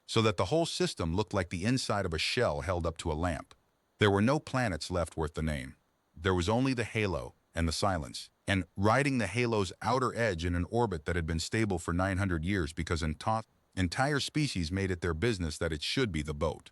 so that the whole system looked like the inside of a shell held up to a lamp. There were no planets left worth the name. There was only the halo and the silence, and riding the halo's outer edge in an orbit that had been stable for 900 years because entire species made it their business that it should be the boat.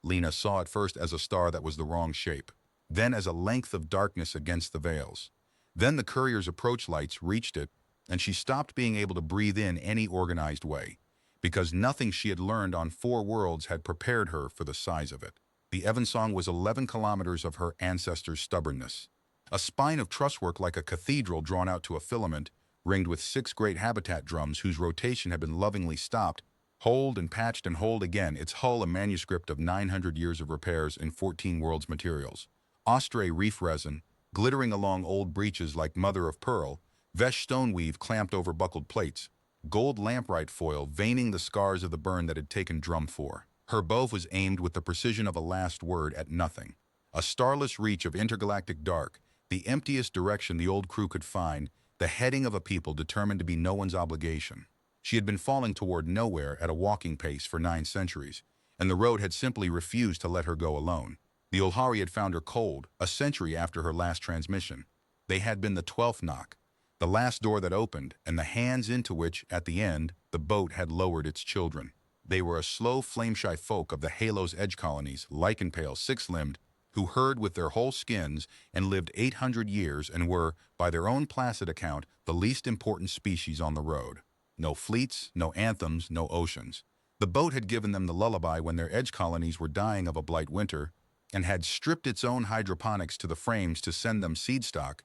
Lena saw it first as a star that was the wrong shape, then as a length of darkness against the veils. Then the courier's approach lights reached it, and she stopped being able to breathe in any organized way, because nothing she had learned on 4 worlds had prepared her for the size of it. The Evensong was 11 kilometers of her ancestors' stubbornness. A spine of trusswork like a cathedral drawn out to a filament, ringed with 6 great habitat drums whose rotation had been lovingly stopped, hold and patched and hold again, its hull a manuscript of 900 years of repairs in 14 worlds materials. Ostre reef resin, glittering along old breeches like mother of pearl, Vesh stoneweave clamped over buckled plates, gold lamplight foil veining the scars of the burn that had taken drum 4. Her bow was aimed with the precision of a last word at nothing. A starless reach of intergalactic dark, the emptiest direction the old crew could find, the heading of a people determined to be no one's obligation. She had been falling toward nowhere at a walking pace for 9 centuries, and the road had simply refused to let her go alone. The Olhari had found her cold, a century after her last transmission. They had been the 12th knock, the last door that opened, and the hands into which, at the end, the boat had lowered its children. They were a slow, flame-shy folk of the Halo's edge colonies, lichen-pale, six-limbed, who herd with their whole skins and lived 800 years and were, by their own placid account, the least important species on the road. No fleets, no anthems, no oceans. The boat had given them the lullaby when their edge colonies were dying of a blight winter, and had stripped its own hydroponics to the frames to send them seed stock,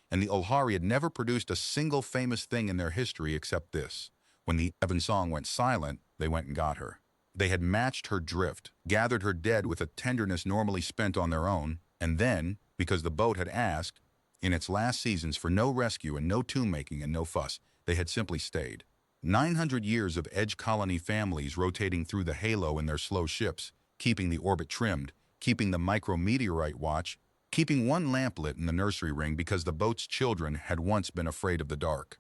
and the Ulhari had never produced a single famous thing in their history except this. When the Evan song went silent, they went and got her. They had matched her drift, gathered her dead with a tenderness normally spent on their own, and then, because the boat had asked, in its last seasons, for no rescue and no tomb-making and no fuss, they had simply stayed. 900 years of edge colony families rotating through the halo in their slow ships, keeping the orbit trimmed, keeping the micrometeorite watch, keeping one lamp lit in the nursery ring because the boat's children had once been afraid of the dark.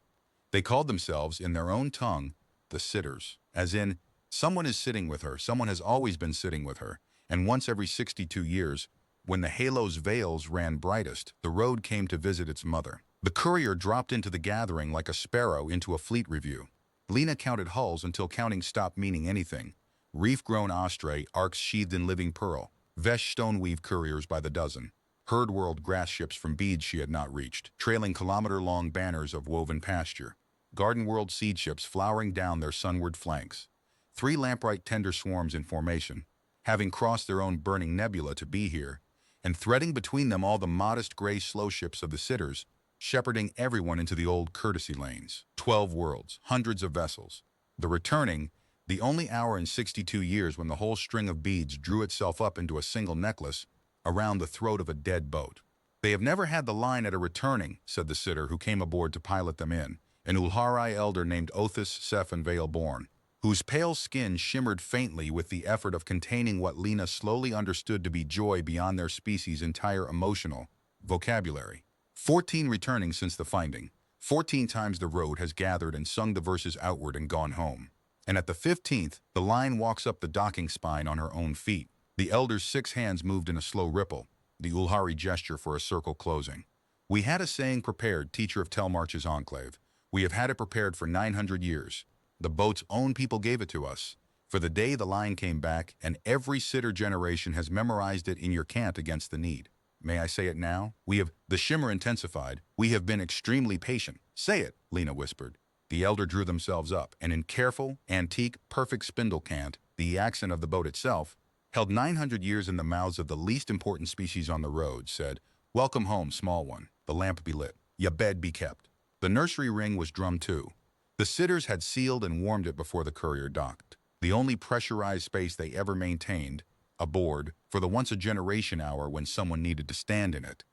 They called themselves, in their own tongue, the sitters, as in, someone is sitting with her, someone has always been sitting with her, and once every 62 years, when the halo's veils ran brightest, the road came to visit its mother. The courier dropped into the gathering like a sparrow into a fleet review. Lena counted hulls until counting stopped meaning anything. Reef-grown osprey, arcs sheathed in living pearl, Vesh stoneweave couriers by the dozen, herd-world grass ships from beads she had not reached, trailing kilometer-long banners of woven pasture, garden-world seed ships flowering down their sunward flanks, 3 lamplight tender swarms in formation, having crossed their own burning nebula to be here, and threading between them all the modest gray slow ships of the sitters, shepherding everyone into the old courtesy lanes. 12 worlds, hundreds of vessels. The returning, the only hour in 62 years when the whole string of beads drew itself up into a single necklace around the throat of a dead boat. They have never had the line at a returning, said the sitter who came aboard to pilot them in, an Ulhari elder named Othis Sephan Vale-born, whose pale skin shimmered faintly with the effort of containing what Lena slowly understood to be joy beyond their species' entire emotional vocabulary. 14 returning since the finding. 14 times the road has gathered and sung the verses outward and gone home. And at the 15th, the line walks up the docking spine on her own feet. The elder's 6 hands moved in a slow ripple, the Ulhari gesture for a circle closing. We had a saying prepared, teacher of Telmarch's enclave. We have had it prepared for 900 years. The boat's own people gave it to us. For the day the line came back, and every sitter generation has memorized it in your cant against the need. May I say it now? The shimmer intensified. We have been extremely patient. Say it, Lena whispered. The elder drew themselves up, and in careful, antique, perfect spindle cant, the accent of the boat itself, held 900 years in the mouths of the least important species on the road, said, "Welcome home, small one. The lamp be lit. Ya bed be kept." The nursery ring was drummed too. The sitters had sealed and warmed it before the courier docked. The only pressurized space they ever maintained, aboard, for the once-a-generation hour when someone needed to stand in it.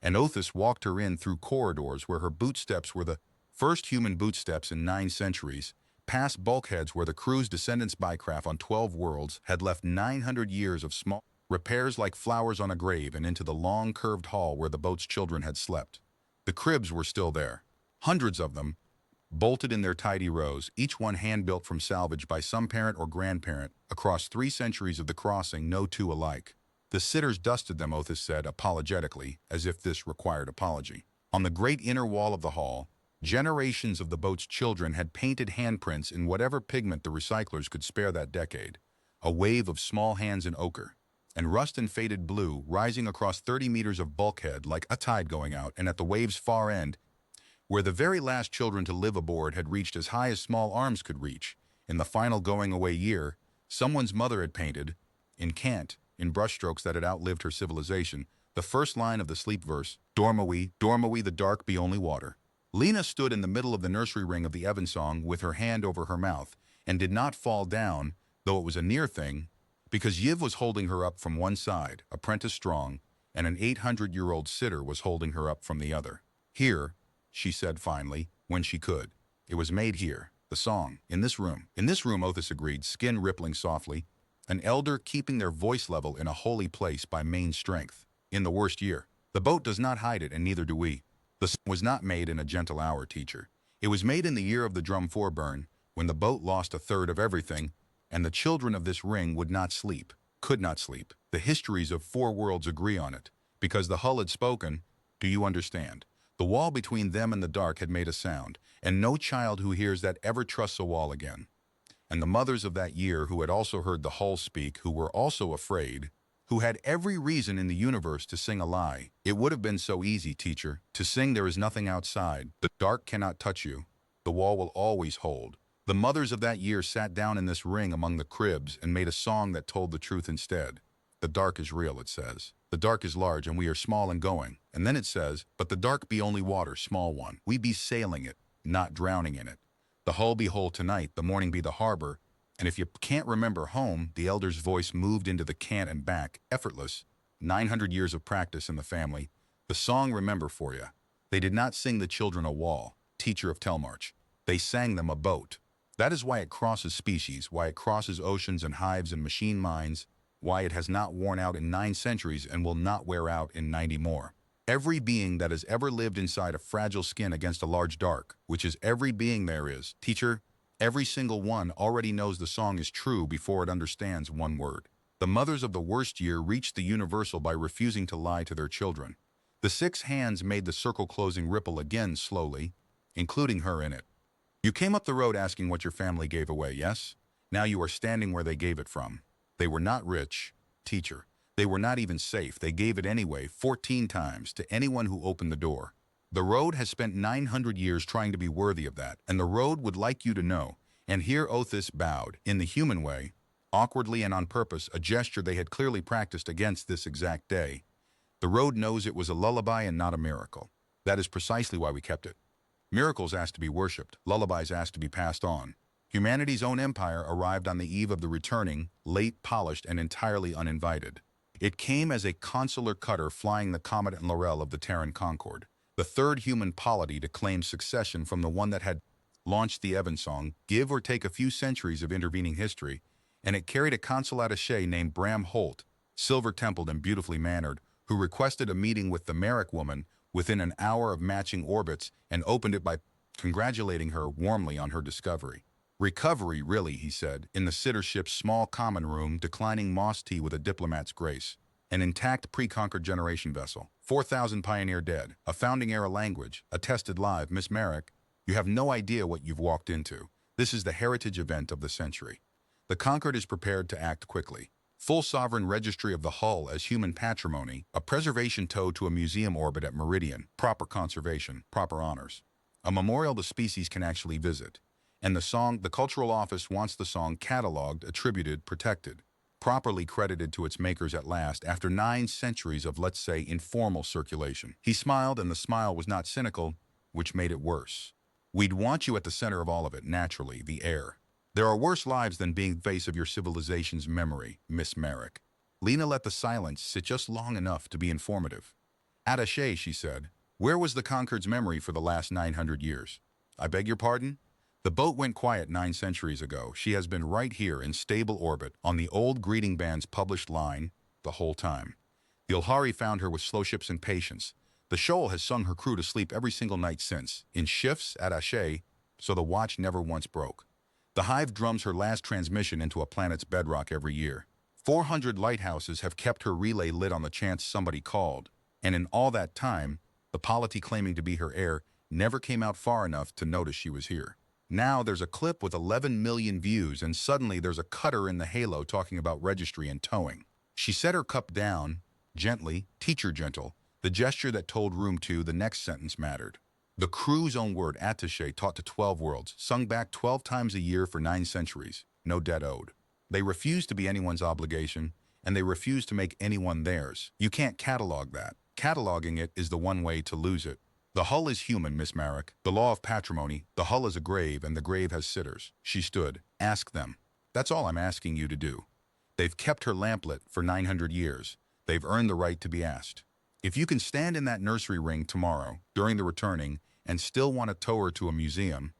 And Othis walked her in through corridors where her bootsteps were the first human bootsteps in 9 centuries, past bulkheads where the crew's descendants bycraft on 12 worlds had left 900 years of small repairs like flowers on a grave, and into the long curved hall where the boat's children had slept. The cribs were still there, hundreds of them, bolted in their tidy rows, each one hand-built from salvage by some parent or grandparent across 3 centuries of the crossing, no two alike. The sitters dusted them, Othis said, apologetically, as if this required apology. On the great inner wall of the hall, generations of the boat's children had painted handprints in whatever pigment the recyclers could spare that decade, a wave of small hands in ochre, and rust and faded blue rising across 30 meters of bulkhead like a tide going out, and at the wave's far end, where the very last children to live aboard had reached as high as small arms could reach, in the final going-away year, someone's mother had painted, in cant, in brushstrokes that had outlived her civilization, the first line of the sleep verse, "Dormawi, Dormawi, the dark be only water." Lena stood in the middle of the nursery ring of the Evan song with her hand over her mouth, and did not fall down, though it was a near thing, because Yiv was holding her up from one side, apprentice strong, and an 800-year-old sitter was holding her up from the other. "Here," she said finally, when she could. "It was made here, the song, in this room." "In this room," Othis agreed, skin rippling softly, an elder keeping their voice level in a holy place by main strength. "In the worst year. The boat does not hide it, and neither do we. The song was not made in a gentle hour, teacher. It was made in the year of the drum foreburn, when the boat lost a third of everything, and the children of this ring would not sleep, could not sleep. The histories of 4 worlds agree on it, because the hull had spoken. Do you understand? The wall between them and the dark had made a sound, and no child who hears that ever trusts a wall again. And the mothers of that year who had also heard the hull speak, who were also afraid, who had every reason in the universe to sing a lie. It would have been so easy, teacher, to sing there is nothing outside. The dark cannot touch you. The wall will always hold. The mothers of that year sat down in this ring among the cribs and made a song that told the truth instead. The dark is real, it says. The dark is large and we are small and going. And then it says, but the dark be only water, small one. We be sailing it, not drowning in it. The hull be whole tonight, the morning be the harbor. And if you can't remember home, the elder's voice moved into the can't and back, effortless. 900 years of practice in the family. The song remember for you. They did not sing the children a wall, teacher of Telmarch. They sang them a boat. That is why it crosses species, why it crosses oceans and hives and machine minds, why it has not worn out in 9 centuries and will not wear out in 90 more. Every being that has ever lived inside a fragile skin against a large dark, which is every being there is, teacher, every single one already knows the song is true before it understands one word. The mothers of the worst year reached the universal by refusing to lie to their children. The 6 hands made the circle closing ripple again slowly, including her in it. You came up the road asking what your family gave away, yes? Now you are standing where they gave it from. They were not rich, teacher. They were not even safe. They gave it anyway, 14 times, to anyone who opened the door. The road has spent 900 years trying to be worthy of that, and the road would like you to know. And here Othis bowed, in the human way, awkwardly and on purpose, a gesture they had clearly practiced against this exact day. The road knows it was a lullaby and not a miracle. That is precisely why we kept it. Miracles asked to be worshipped, lullabies asked to be passed on. Humanity's own empire arrived on the eve of the returning, late, polished, and entirely uninvited. It came as a consular cutter flying the Comet and Laurel of the Terran Concord, the third human polity to claim succession from the one that had launched the Evensong, give or take a few centuries of intervening history, and it carried a consul attaché named Bram Holt, silver-templed and beautifully mannered, who requested a meeting with the Merrick woman within an hour of matching orbits and opened it by congratulating her warmly on her discovery. Recovery, really, he said, in the sitter ship's small common room, declining moss tea with a diplomat's grace. An intact pre-conquered generation vessel. 4,000 pioneer dead. A founding-era language. Attested live. Miss Merrick, you have no idea what you've walked into. This is the heritage event of the century. The Concord is prepared to act quickly. Full sovereign registry of the hull as human patrimony. A preservation towed to a museum orbit at Meridian. Proper conservation. Proper honors. A memorial the species can actually visit. And the Cultural Office wants the song cataloged, attributed, protected, properly credited to its makers at last after 9 centuries of, let's say, informal circulation. He smiled, and the smile was not cynical, which made it worse. We'd want you at the center of all of it, naturally, the air. There are worse lives than being the face of your civilization's memory, Miss Merrick. Lena let the silence sit just long enough to be informative. Attaché, she said, where was the Concord's memory for the last 900 years? I beg your pardon? The boat went quiet 9 centuries ago. She has been right here in stable orbit on the old greeting band's published line the whole time. The Ilhari found her with slow ships and patience. The shoal has sung her crew to sleep every single night since, in shifts, attaché, so the watch never once broke. The hive drums her last transmission into a planet's bedrock every year. 400 lighthouses have kept her relay lit on the chance somebody called, and in all that time, the polity claiming to be her heir never came out far enough to notice she was here. Now there's a clip with 11 million views, and suddenly there's a cutter in the halo talking about registry and towing. She set her cup down, gently, teacher gentle, the gesture that told room 2 the next sentence mattered. The crew's own word, attaché, taught to 12 worlds, sung back 12 times a year for 9 centuries, no debt owed. They refuse to be anyone's obligation, and they refuse to make anyone theirs. You can't catalog that. Cataloging it is the one way to lose it. The hull is human, Miss Merrick. The law of patrimony. The hull is a grave, and the grave has sitters. She stood. Ask them. That's all I'm asking you to do. They've kept her lamplit for 900 years. They've earned the right to be asked. If you can stand in that nursery ring tomorrow, during the returning, and still want to tow her to a museum,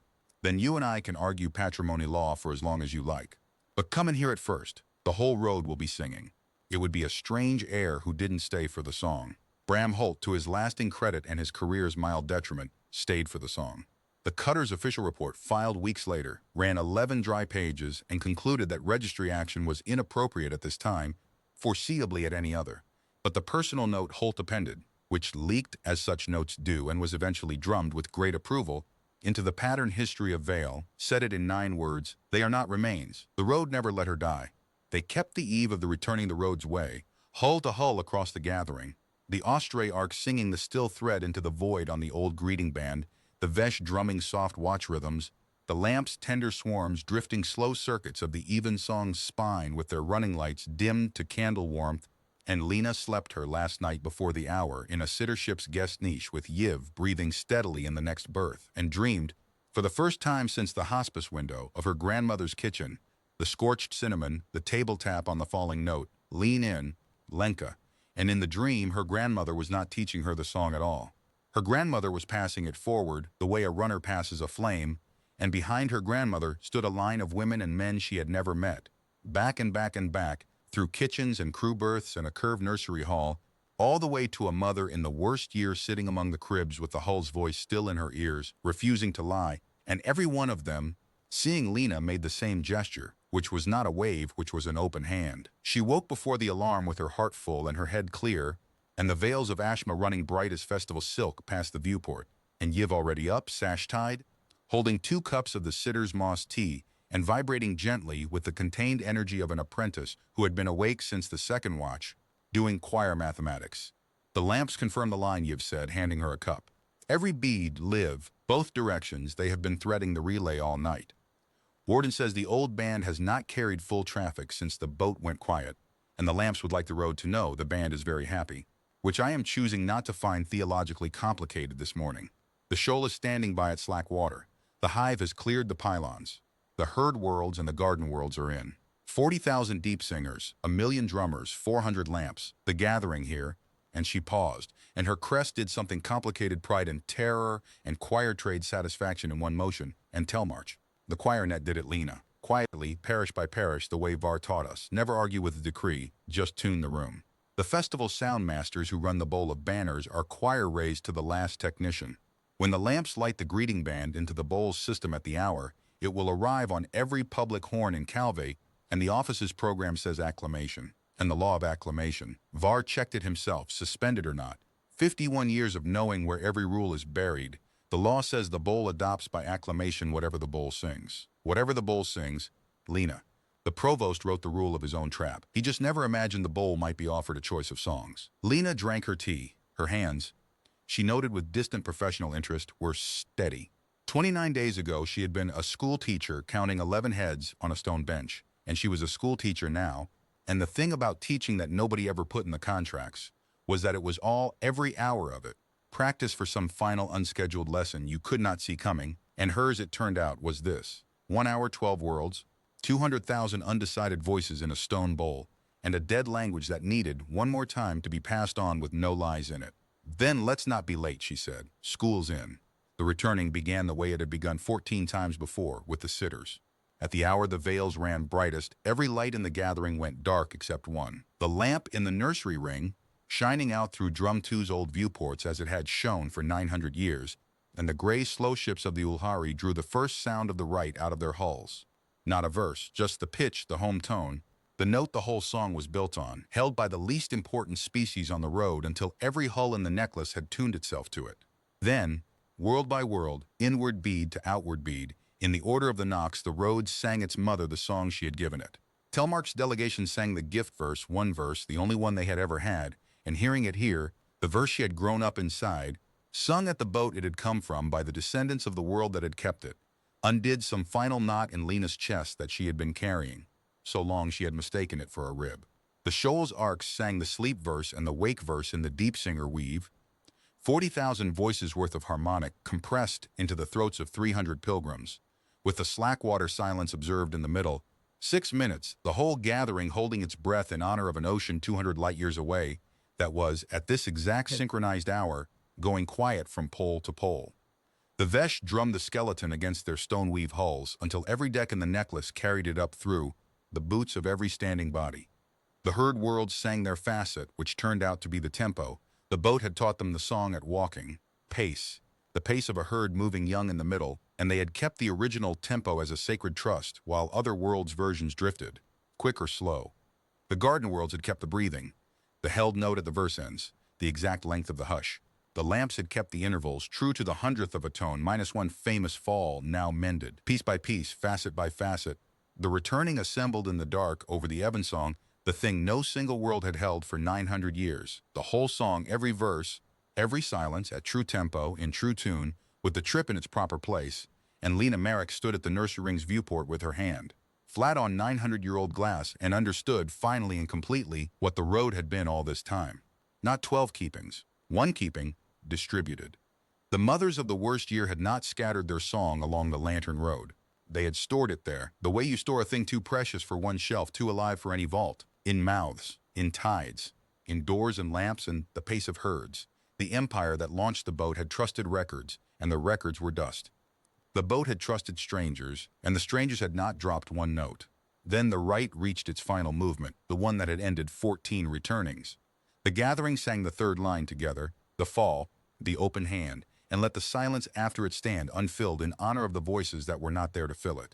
then you and I can argue patrimony law for as long as you like. But come and hear it first. The whole road will be singing. It would be a strange heir who didn't stay for the song. Bram Holt, to his lasting credit and his career's mild detriment, stayed for the song. The cutter's official report, filed weeks later, ran 11 dry pages and concluded that registry action was inappropriate at this time, foreseeably at any other. But the personal note Holt appended, which leaked as such notes do and was eventually drummed with great approval, into the pattern history of Vale, said it in 9 words, "They are not remains. The road never let her die. They kept the eve of the returning the road's way, hull to hull across the gathering, the Ostray arc singing the still thread into the void on the old greeting band, the Vesh drumming soft watch rhythms, the lamps' tender swarms drifting slow circuits of the evensong's spine with their running lights dimmed to candle warmth, and Lena slept her last night before the hour in a sittership's guest niche with Yiv breathing steadily in the next berth, and dreamed, for the first time since the hospice window, of her grandmother's kitchen, the scorched cinnamon, the table tap on the falling note, lean in, Lenka, and in the dream her grandmother was not teaching her the song at all. Her grandmother was passing it forward, the way a runner passes a flame, and behind her grandmother stood a line of women and men she had never met, back and back and back, through kitchens and crew berths and a curved nursery hall, all the way to a mother in the worst year sitting among the cribs with the hull's voice still in her ears, refusing to lie, and every one of them, seeing Lena, made the same gesture, which was not a wave, which was an open hand. She woke before the alarm with her heart full and her head clear, and the veils of Ashma running bright as festival silk past the viewport, and Yiv already up, sash tied, holding 2 cups of the sitter's moss tea, and vibrating gently with the contained energy of an apprentice who had been awake since the second watch, doing choir mathematics. "The lamps confirm the line," Yiv said, handing her a cup. "Every bead, live, both directions, they have been threading the relay all night. Warden says the old band has not carried full traffic since the boat went quiet, and the lamps would like the road to know the band is very happy, which I am choosing not to find theologically complicated this morning. The shoal is standing by its slack water. The hive has cleared the pylons. The herd worlds and the garden worlds are in. 40,000 deep singers, 1,000,000 drummers, 400 lamps, the gathering here," and she paused, and her crest did something complicated, pride and terror, and choir trade satisfaction in one motion, and Telmarch. The choir net did it, Lena. Quietly, parish by parish, the way Var taught us. Never argue with the decree, just tune the room. The festival sound masters who run the bowl of banners are choir raised to the last technician. When the lamps light the greeting band into the bowl's system at the hour, it will arrive on every public horn in Calvé, and the office's program says acclamation. And the law of acclamation. Var checked it himself, suspended or not. 51 years of knowing where every rule is buried. The law says the bowl adopts by acclamation whatever the bowl sings. Whatever the bowl sings, Lena. The provost wrote the rule of his own trap. He just never imagined the bowl might be offered a choice of songs. Lena drank her tea. Her hands, she noted with distant professional interest, were steady. 29 days ago, she had been a school teacher counting 11 heads on a stone bench, and she was a school teacher now, and the thing about teaching that nobody ever put in the contracts was that it was all, every hour of it, practice for some final unscheduled lesson you could not see coming, and hers, it turned out, was this. 1 hour, 12 worlds, 200,000 undecided voices in a stone bowl, and a dead language that needed, one more time, to be passed on with no lies in it. "Then let's not be late," she said. "School's in." The returning began the way it had begun 14 times before, with the sitters. At the hour the veils ran brightest, every light in the gathering went dark except one. The lamp in the nursery ring, shining out through Drum 2's old viewports as it had shone for 900 years, and the gray slow ships of the Ulhari drew the first sound of the rite out of their hulls. Not a verse, just the pitch, the home tone, the note the whole song was built on, held by the least important species on the road until every hull in the necklace had tuned itself to it. Then, world by world, inward bead to outward bead, in the order of the knocks, the road sang its mother the song she had given it. Telmark's delegation sang the gift verse, one verse, the only one they had ever had, and hearing it here, the verse she had grown up inside, sung at the boat it had come from by the descendants of the world that had kept it, undid some final knot in Lena's chest that she had been carrying. So long she had mistaken it for a rib. The shoal's arcs sang the sleep verse and the wake verse in the deep singer weave, 40,000 voices worth of harmonic compressed into the throats of 300 pilgrims, with the slack water silence observed in the middle. 6 minutes, the whole gathering holding its breath in honor of an ocean 200 light years away that was, at this exact synchronized hour, going quiet from pole to pole. The Vesh drummed the skeleton against their stone-weave hulls until every deck in the necklace carried it up through the boots of every standing body. The herd worlds sang their facet, which turned out to be the tempo. The boat had taught them the song at walking, pace, the pace of a herd moving young in the middle, and they had kept the original tempo as a sacred trust, while other worlds' versions drifted, quick or slow. The garden worlds had kept the breathing, the held note at the verse ends, the exact length of the hush. The lamps had kept the intervals true to the hundredth of a tone, minus one famous fall, now mended. Piece by piece, facet by facet, the returning assembled in the dark over the Evensong, the thing no single world had held for 900 years. The whole song, every verse, every silence, at true tempo, in true tune, with the trip in its proper place, and Lena Merrick stood at the nursery ring's viewport with her hand flat on 900-year-old glass, and understood, finally and completely, what the road had been all this time. Not 12 keepings, one keeping, distributed. The mothers of the worst year had not scattered their song along the lantern road. They had stored it there, the way you store a thing too precious for one shelf, too alive for any vault, in mouths, in tides, in doors and lamps and the pace of herds. The empire that launched the boat had trusted records, and the records were dust. The boat had trusted strangers, and the strangers had not dropped one note. Then the right reached its final movement, the one that had ended 14 returnings. The gathering sang the third line together, the fall, the open hand, and let the silence after it stand unfilled in honor of the voices that were not there to fill it.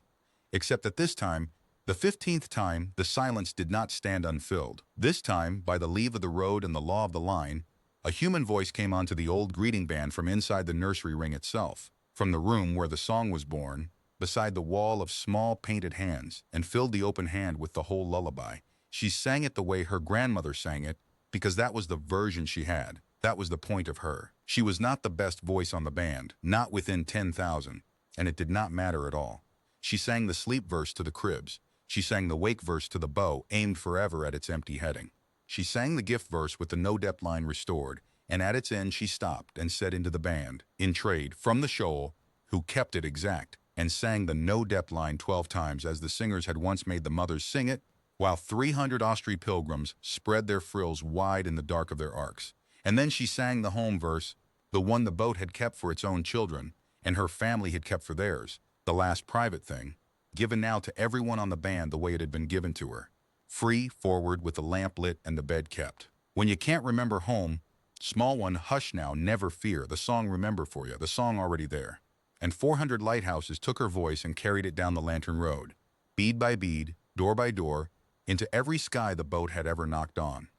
Except that this time, the 15th time, the silence did not stand unfilled. This time, by the leave of the road and the law of the line, a human voice came onto the old greeting band from inside the nursery ring itself, from the room where the song was born, beside the wall of small painted hands, and filled the open hand with the whole lullaby. She sang it the way her grandmother sang it, because that was the version she had. That was the point of her. She was not the best voice on the band, not within 10,000, and it did not matter at all. She sang the sleep verse to the cribs. She sang the wake verse to the bow, aimed forever at its empty heading. She sang the gift verse with the no-depth line restored, and at its end she stopped and said into the band, in trade, from the shoal, who kept it exact, and sang the no-depth line 12 times as the singers had once made the mothers sing it, while 300 Austrian pilgrims spread their frills wide in the dark of their arcs. And then she sang the home verse, the one the boat had kept for its own children, and her family had kept for theirs, the last private thing, given now to everyone on the band the way it had been given to her. Free, forward, with the lamp lit and the bed kept. When you can't remember home, small one, hush now, never fear, the song remember for you, the song already there. And 400 lighthouses took her voice and carried it down the lantern road, bead by bead, door by door, into every sky the boat had ever knocked on.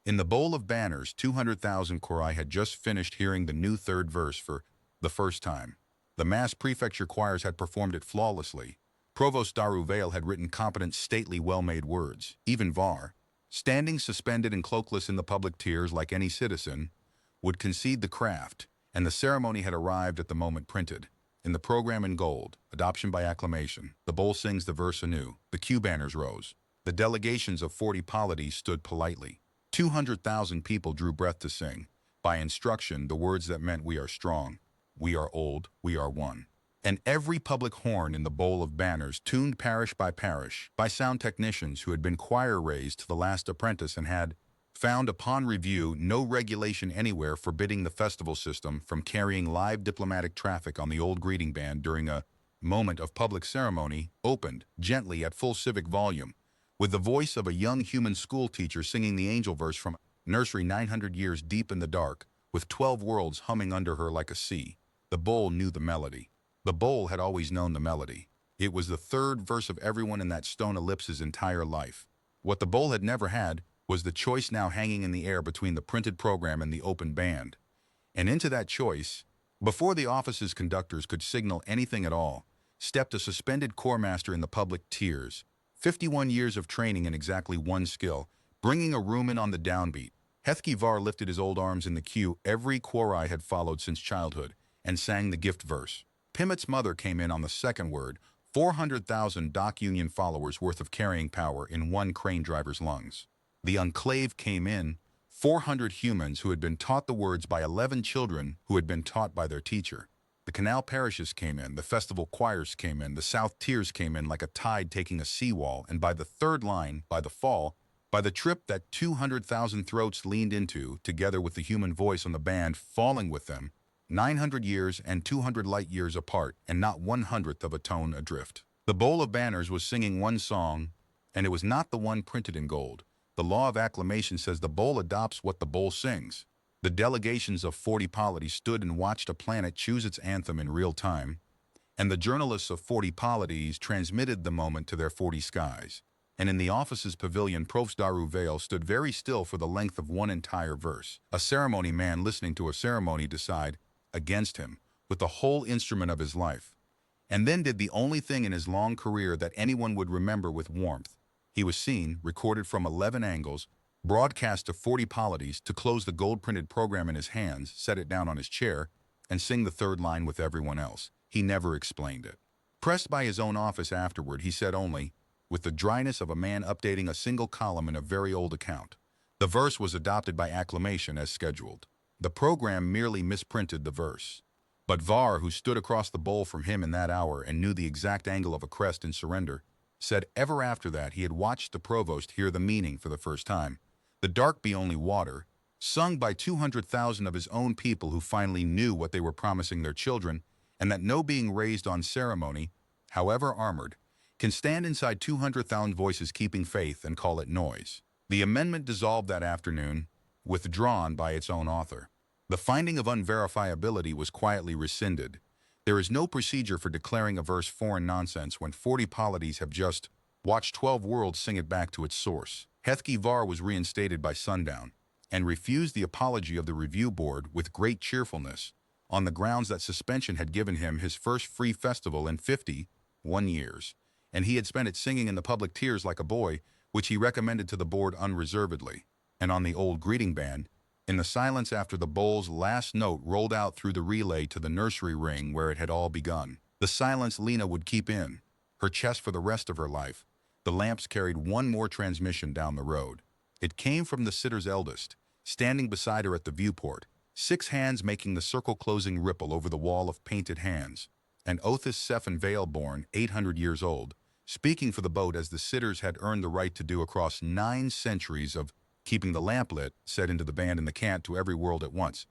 In the bowl of banners, 200,000 chorai had just finished hearing the new third verse for the first time. The mass prefecture choirs had performed it flawlessly. Provost Daru Vale had written competent, stately, well-made words. Even Var, standing suspended and cloakless in the public tiers like any citizen, would concede the craft, and the ceremony had arrived at the moment printed. In the program in gold, adoption by acclamation, the bowl sings the verse anew. The Q banners rose. The delegations of 40 polities stood politely. 200,000 people drew breath to sing, by instruction, the words that meant we are strong, we are old, we are one. And every public horn in the bowl of banners, tuned parish, by sound technicians who had been choir raised to the last apprentice and had found upon review no regulation anywhere forbidding the festival system from carrying live diplomatic traffic on the old greeting band during a moment of public ceremony, opened, gently at full civic volume, with the voice of a young human schoolteacher singing the angel verse from nursery 900 years deep in the dark, with 12 worlds humming under her like a sea. The bowl knew the melody. The bowl had always known the melody. It was the third verse of everyone in that stone ellipse's entire life. What the bowl had never had was the choice now hanging in the air between the printed program and the open band. And into that choice, before the office's conductors could signal anything at all, stepped a suspended corpsmaster in the public tiers, 51 years of training in exactly one skill, bringing a room in on the downbeat. Hethki Var lifted his old arms in the cue every chorai had followed since childhood, and sang the gift verse. Pimit's mother came in on the second word, 400,000 Doc Union followers worth of carrying power in one crane driver's lungs. The enclave came in, 400 humans who had been taught the words by 11 children who had been taught by their teacher. The canal parishes came in, the festival choirs came in, the south tiers came in like a tide taking a seawall, and by the third line, by the fall, by the trip that 200,000 throats leaned into, together with the human voice on the band falling with them, 900 years and 200 light years apart, and not 1/100th of a tone adrift. The bowl of banners was singing one song, and it was not the one printed in gold. The law of acclamation says the bowl adopts what the bowl sings. The delegations of 40 polities stood and watched a planet choose its anthem in real time, and the journalists of 40 polities transmitted the moment to their 40 skies. and in the office's pavilion Profesdaru Vale stood very still for the length of one entire verse. A ceremony man listening to a ceremony decide against him with the whole instrument of his life. And then did the only thing in his long career that anyone would remember with warmth. He was seen, recorded from 11 angles, broadcast to 40 polities to close the gold-printed program in his hands, set it down on his chair, and sing the third line with everyone else. He never explained it. Pressed by his own office afterward, he said only, with the dryness of a man updating a single column in a very old account. The verse was adopted by acclamation as scheduled. The program merely misprinted the verse. But Var, who stood across the bowl from him in that hour and knew the exact angle of a crest in surrender, said ever after that he had watched the provost hear the meaning for the first time. The dark be only water, sung by 200,000 of his own people who finally knew what they were promising their children, and that no being raised on ceremony, however armored, can stand inside 200,000 voices keeping faith and call it noise. The amendment dissolved that afternoon, withdrawn by its own author. The finding of unverifiability was quietly rescinded. There is no procedure for declaring a verse foreign nonsense when 40 polities have just watched 12 worlds sing it back to its source. Hethki Var was reinstated by sundown and refused the apology of the review board with great cheerfulness on the grounds that suspension had given him his first free festival in 51 years, and he had spent it singing in the public tears like a boy, which he recommended to the board unreservedly. And on the old greeting band, in the silence after the bowl's last note rolled out through the relay to the nursery ring where it had all begun. The silence Lena would keep in her chest for the rest of her life. The lamps carried one more transmission down the road. It came from the sitter's eldest, standing beside her at the viewport, 6 hands making the circle-closing ripple over the wall of painted hands. And Othis Sephan Vale born, 800 years old, speaking for the boat as the sitters had earned the right to do across 9 centuries of keeping the lamp lit, said into the band in the cant to every world at once.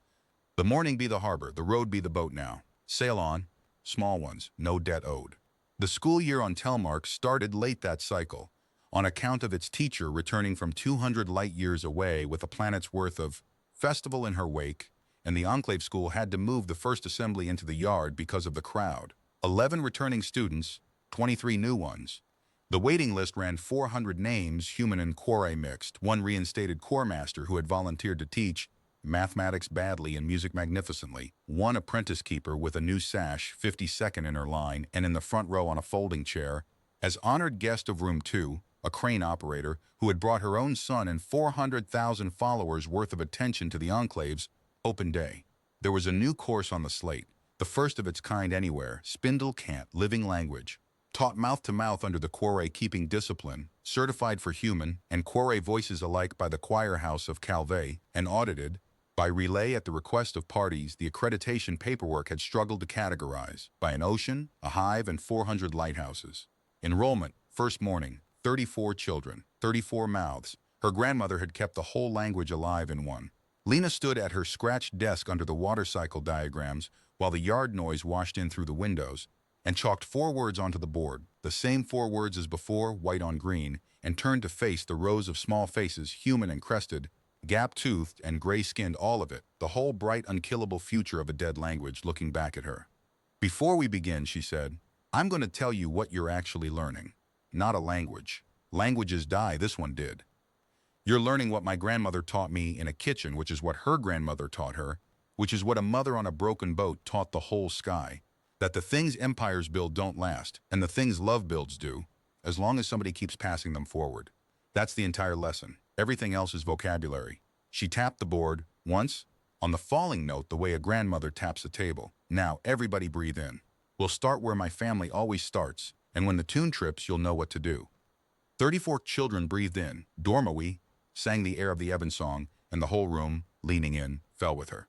The morning be the harbor, the road be the boat now. Sail on, small ones, no debt owed. The school year on Telmark started late that cycle, on account of its teacher returning from 200 light years away with a planet's worth of festival in her wake, and the Enclave School had to move the first assembly into the yard because of the crowd. 11 returning students, 23 new ones. The waiting list ran 400 names, human and Quore mixed, 1 reinstated corps master who had volunteered to teach mathematics badly and music magnificently, 1 apprentice keeper with a new sash, 52nd in her line and in the front row on a folding chair, as honored guest of room 2, a crane operator who had brought her own son and 400,000 followers worth of attention to the Enclave's open day. There was a new course on the slate, the first of its kind anywhere, spindle cant, living language, taught mouth-to-mouth under the Quore keeping discipline, certified for human and Quore voices alike by the choir house of Calvé, and audited by relay at the request of parties the accreditation paperwork had struggled to categorize, by an ocean, a hive, and 400 lighthouses. Enrollment, first morning, 34 children, 34 mouths. Her grandmother had kept the whole language alive in one. Lena stood at her scratched desk under the water cycle diagrams while the yard noise washed in through the windows, and chalked 4 words onto the board, the same 4 words as before, white on green, and turned to face the rows of small faces, human and crested, gap-toothed and gray-skinned, all of it, the whole bright, unkillable future of a dead language looking back at her. Before we begin, she said, I'm going to tell you what you're actually learning. Not a language. Languages die, this one did. You're learning what my grandmother taught me in a kitchen, which is what her grandmother taught her, which is what a mother on a broken boat taught the whole sky. That the things empires build don't last, and the things love builds do, as long as somebody keeps passing them forward. That's the entire lesson. Everything else is vocabulary. She tapped the board, once, on the falling note the way a grandmother taps a table. Now, everybody breathe in. We'll start where my family always starts, and when the tune trips, you'll know what to do. 34 children breathed in. Dormawi sang the air of the Evan song, and the whole room, leaning in, fell with her.